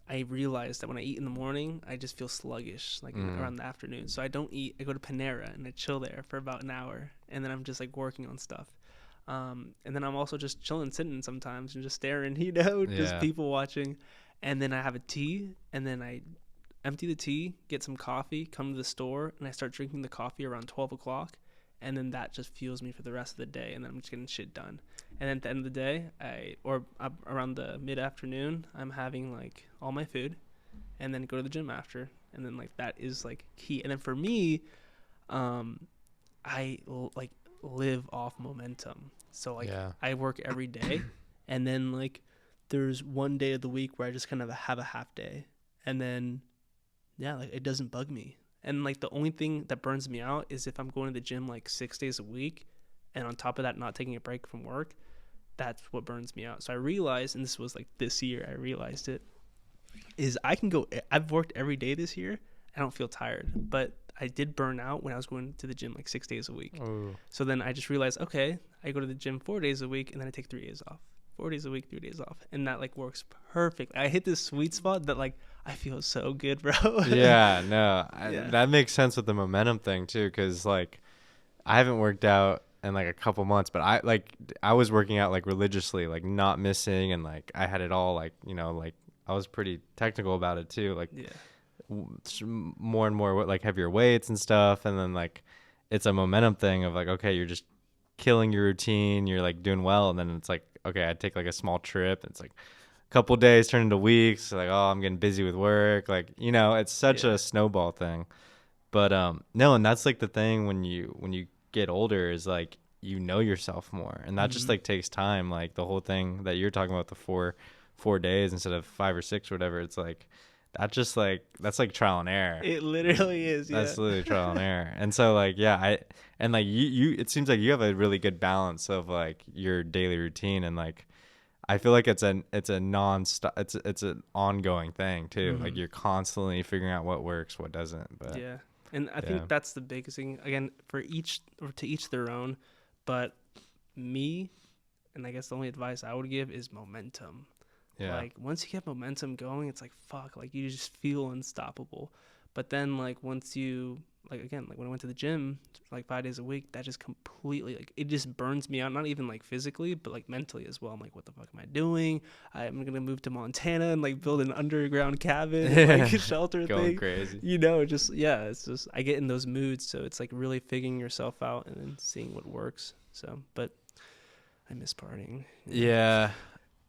I realized that when I eat in the morning, I just feel sluggish like around the afternoon. So I don't eat. I go to Panera and I chill there for about an hour, and then I'm just like working on stuff. And then I'm also just chilling, sitting sometimes and just staring, just people watching. And then I have a tea, and then I empty the tea, get some coffee, come to the store, and I start drinking the coffee around 12 o'clock. And then that just fuels me for the rest of the day. And then I'm just getting shit done. And then at the end of the day, around the mid-afternoon, I'm having, like, all my food. And then go to the gym after. And then, like, that is, like, key. And then for me, I, like, live off momentum. So, like, I work every day. And then, like, there's one day of the week where I just kind of have a half day. And then, like, it doesn't bug me. And, like, the only thing that burns me out is if I'm going to the gym, like, 6 days a week, and on top of that, not taking a break from work. That's what burns me out. So I realized, and this was, like, this year I realized it, is I've worked every day this year. I don't feel tired. But I did burn out when I was going to the gym, like, 6 days a week. Oh. So then I just realized, okay, I go to the gym 4 days a week, and then I take 3 days off. 4 days a week, 3 days off. And that, like, works perfect. I hit this sweet spot that, like, I feel so good, bro. Yeah, no, that makes sense with the momentum thing too, because, like, I haven't worked out in, like, a couple months, but I was working out, like, religiously, like, not missing, and, like, I had it all, like, you know, like, I was pretty technical about it too, like, more and more, like, heavier weights and stuff, and then, like, it's a momentum thing of, like, okay, you're just killing your routine, you're, like, doing well, and then it's like, okay, I take, like, a small trip, it's like couple days turn into weeks, like, oh, I'm getting busy with work, like, you know, it's such a snowball thing. But no, and that's, like, the thing when you get older is, like, you know yourself more, and that just, like, takes time. Like, the whole thing that you're talking about, the four days instead of 5 or 6 or whatever, it's like that, just, like, that's, like, trial and error. It literally is. That's literally trial and error. And so, like, you it seems like you have a really good balance of, like, your daily routine, and, like, I feel like it's a non-stop, it's an ongoing thing too. Like, you're constantly figuring out what works, what doesn't. But and I think that's the biggest thing. Again, to each their own. But me, and I guess the only advice I would give is momentum. Yeah. Like, once you get momentum going, it's like, fuck, like, you just feel unstoppable. But then, like, once you, like, again, like, when I went to the gym, like, 5 days a week, that just completely, like, it just burns me out. Not even, like, physically, but, like, mentally as well. I'm like, what the fuck am I doing? I'm going to move to Montana and, like, build an underground cabin, like, shelter going thing. Crazy. You know, it's just, I get in those moods. So it's, like, really figuring yourself out and then seeing what works. So, but I miss partying. Yeah.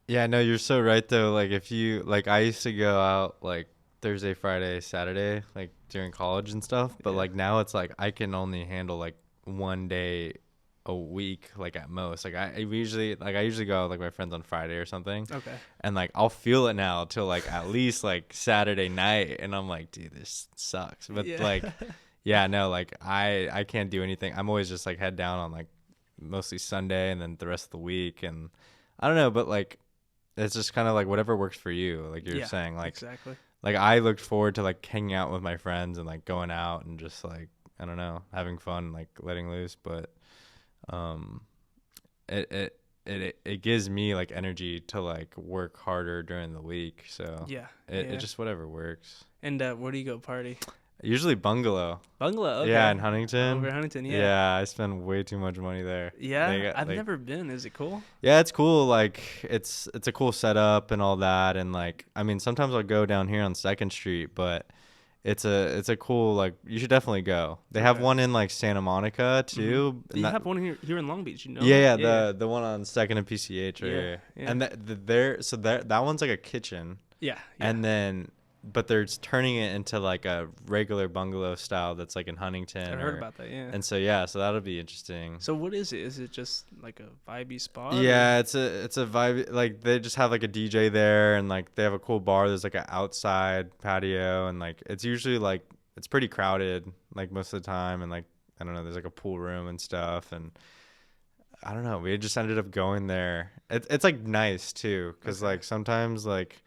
Yeah, no, you're so right, though. Like, if you, like, I used to go out, like, Thursday, Friday, Saturday, like, during college and stuff, but like, now it's like I can only handle, like, one day a week, like, at most. Like, I usually go out with, like, my friends on Friday or something. Okay. And, like, I'll feel it now till, like, at least, like, Saturday night, and I'm like, dude, this sucks. But like, no, like, I can't do anything. I'm always just, like, head down on, like, mostly Sunday, and then the rest of the week, and I don't know, but, like, it's just kind of like whatever works for you, like you're saying, like, exactly. Like, I looked forward to, like, hanging out with my friends and, like, going out and just, like, I don't know, having fun, like, letting loose. But it gives me, like, energy to, like, work harder during the week. So it just whatever works. And where do you go party? Usually Bungalow. Okay. Yeah, in Huntington. Over Huntington, yeah. Yeah, I spend way too much money there. Yeah, I've never been. Is it cool? Yeah, it's cool. Like, it's a cool setup and all that. And, like, I mean, sometimes I'll go down here on 2nd Street, but it's a cool, like, you should definitely go. They have one in, like, Santa Monica too. Mm-hmm. You have one here in Long Beach, you know? Yeah, the one on 2nd and PCH right here. Yeah. And that one's like a kitchen. Yeah. And then, but they're turning it into, like, a regular bungalow style that's, like, in Huntington. I heard about that, yeah. And so, so that'll be interesting. So what is it? Is it just, like, a vibey spot? Yeah, it's a vibe. Like, they just have, like, a DJ there, and, like, they have a cool bar. There's, like, an outside patio, and, like, it's usually, like, it's pretty crowded, like, most of the time. And, like, I don't know, there's, like, a pool room and stuff. And I don't know, we just ended up going there. It's like, nice, too, because, like, sometimes, like,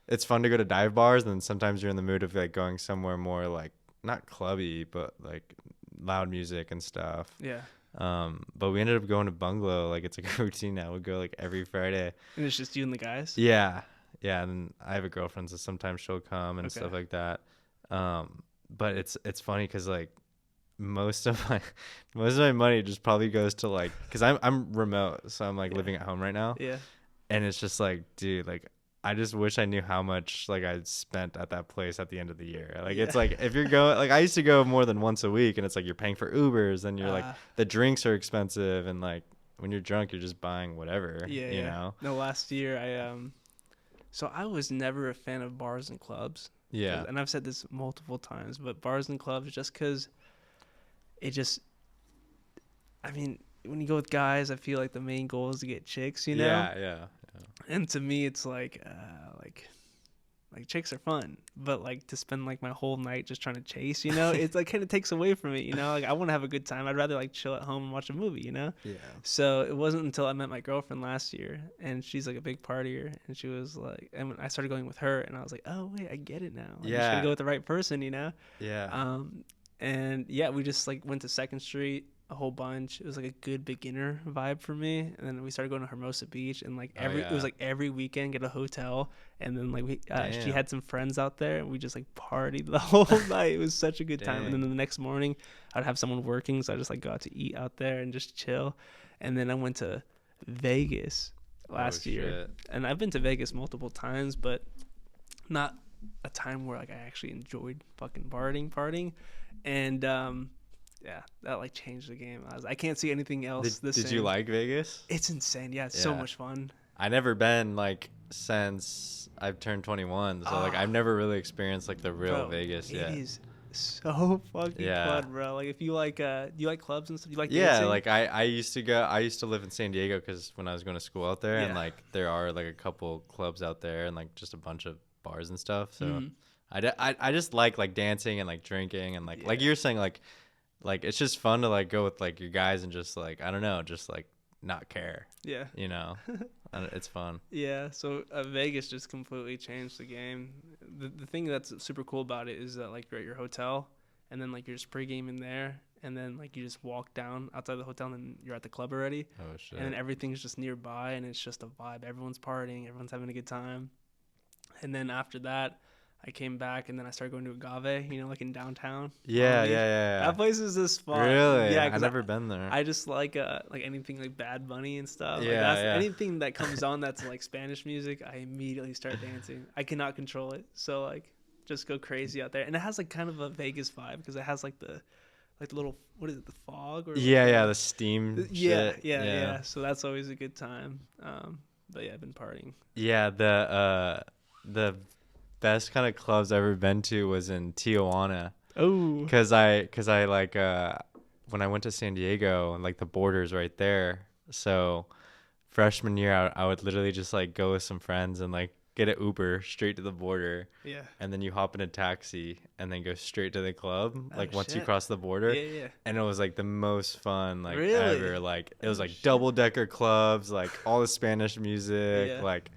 it's fun to go to dive bars, and then sometimes you're in the mood of, like, going somewhere more, like, not clubby, but, like, loud music and stuff. Yeah. But we ended up going to Bungalow. Like, it's, like, a routine now. We go, like, every Friday. And it's just you and the guys? Yeah. Yeah, and I have a girlfriend, so sometimes she'll come and stuff like that. But it's funny because, like, most of my money just probably goes to, like, because I'm remote, so I'm, like, living at home right now. Yeah. And it's just like, dude, like, I just wish I knew how much like I spent at that place at the end of the year. Like it's like if you're going, like I used to go more than once a week, and it's like you're paying for Ubers, and you're like the drinks are expensive, and like when you're drunk, you're just buying whatever. You know. No, last year so I was never a fan of bars and clubs. Yeah. And I've said this multiple times, but bars and clubs, just because it just, I mean, when you go with guys, I feel like the main goal is to get chicks, you know? Yeah. And to me, it's like chicks are fun, but like to spend like my whole night just trying to chase, you know, it's like kind of takes away from it, you know. Like I want to have a good time. I'd rather like chill at home and watch a movie, you know. Yeah. So it wasn't until I met my girlfriend last year, and she's like a big partier, and she was like, and when I started going with her, and I was like, oh wait, I get it now. Like, you just gotta go with the right person, you know. Yeah. And yeah, we just like went to Second Street a whole bunch. It was like a good beginner vibe for me, and then we started going to Hermosa Beach, and like it was like every weekend get a hotel, and then like she had some friends out there, and we just like partied the whole night. It was such a good time. And then the next morning I'd have someone working, so I just like go out to eat out there and just chill. And then I went to Vegas last year, and I've been to Vegas multiple times, but not a time where like I actually enjoyed fucking partying. And yeah, that like changed the game. I can't see anything else the same. Did you like Vegas? It's insane. Yeah, it's so much fun. I never been like since I've turned 21, so like I've never really experienced like the real Vegas yet. It is so fucking fun, bro. Like if you like, do you like clubs and stuff? You like dancing? Like I used to live in San Diego because when I was going to school out there, and like there are like a couple clubs out there and like just a bunch of bars and stuff. So I just like dancing and like drinking and like you're saying like it's just fun to like go with like your guys and just like I don't know, just like not care. Yeah. You know. It's fun. Yeah, so Vegas just completely changed the game. The thing that's super cool about it is that like you're at your hotel, and then like you're just pre-gaming there, and then like you just walk down outside the hotel, and then you're at the club already. Oh shit. And then everything's just nearby, and it's just a vibe. Everyone's partying, everyone's having a good time. And then after that, I came back, and then I started going to Agave, you know, like in downtown. Yeah. That place is just fun. Really? Yeah, I've never been there. I just like anything like Bad Bunny and stuff. Anything that comes on that's like Spanish music, I immediately start dancing. I cannot control it. So like just go crazy out there. And it has like kind of a Vegas vibe because it has like the little, what is it, the fog? Or the steam shit. Yeah. So that's always a good time. But yeah, I've been partying. Yeah, the best kind of clubs I've ever been to was in Tijuana. Oh, because I like when I went to San Diego, and like the border's right there. So freshman year, I would literally just like go with some friends and like get an Uber straight to the border. Yeah. And then you hop in a taxi and then go straight to the club. Like once you cross the border. Yeah. And it was like the most fun like ever. Like it was like double decker clubs, like all the Spanish music, like.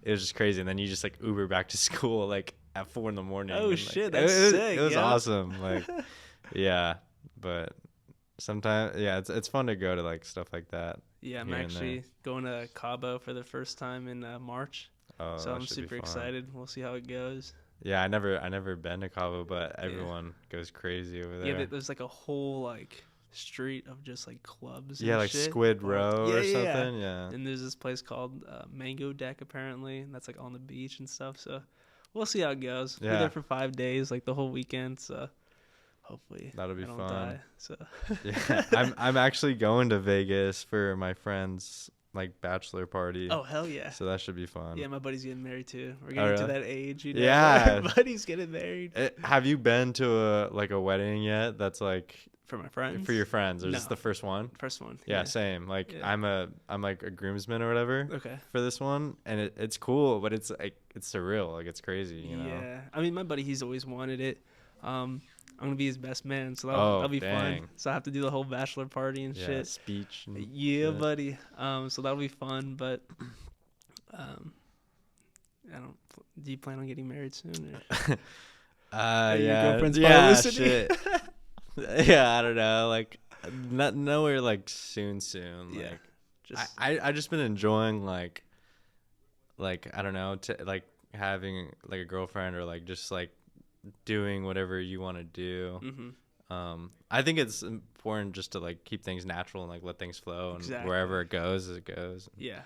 It was just crazy, and then you just like Uber back to school like at 4 a.m. Oh and, like, shit, that's sick! It was awesome. Like, yeah, but sometimes, it's fun to go to like stuff like that. Yeah, I'm actually going to Cabo for the first time in March, so I'm super excited. We'll see how it goes. Yeah, I never been to Cabo, but everyone goes crazy over there. Yeah, there's like a whole like street of just like clubs and like shit. Squid Row or something. Yeah, and there's this place called Mango Deck apparently, and that's like on the beach and stuff. So we'll see how it goes. We're there for 5 days, like the whole weekend. So hopefully that'll be fun. Die, so I'm actually going to Vegas for my friend's like bachelor party. Oh hell yeah! So that should be fun. Yeah, my buddy's getting married too. We're getting to that age, you know. Yeah, my buddy's getting married. Have you been to a wedding yet? That's like. For my friends? For your friends. Or is this the first one? First one. Yeah, same. Like I'm like a groomsman or whatever. Okay. For this one, and it's cool, but it's like it's surreal. Like it's crazy, you know. Yeah. I mean, my buddy, he's always wanted it. I'm gonna be his best man, so that'll be fun. So I have to do the whole bachelor party and shit. Speech. And shit. Buddy. So that'll be fun, but do you plan on getting married soon? Or? Your girlfriend's listening? Shit. Yeah, I don't know, like nowhere like soon. Like I just been enjoying like I don't know, like having like a girlfriend or like just like doing whatever you want to do. Mm-hmm. I think it's important just to like keep things natural and like let things flow, and wherever it goes. Yeah.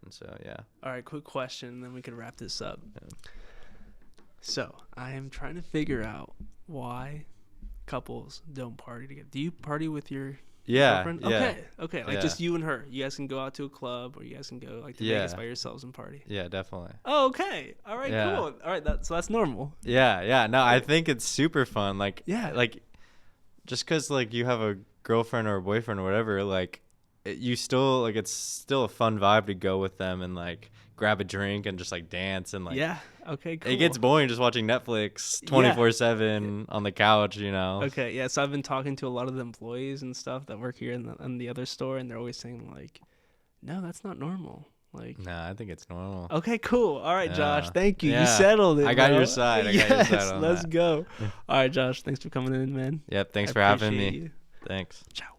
And so, yeah. All right, quick question, and then we can wrap this up. Yeah. So I am trying to figure out why couples don't party together. Do you party with your girlfriend? Yeah. Okay. Like just you and her. You guys can go out to a club, or you guys can go like to Vegas by yourselves and party. Yeah, definitely. Oh, okay. All right, cool. All right, so that's normal. Yeah. No, I think it's super fun. Like, like just because like you have a girlfriend or a boyfriend or whatever, like you still like it's still a fun vibe to go with them and like grab a drink and just like dance and like okay, cool. It gets boring just watching Netflix 24/7 on the couch, you know. Okay, so I've been talking to a lot of the employees and stuff that work here in the other store, and they're always saying like, no, that's not normal. Like, nah, I think it's normal. Okay, cool. All right, Josh, thank you. You settled it. I got your side. Let's go. All right, Josh, thanks for coming in, man. Yep, thanks for having me. Thanks. Ciao.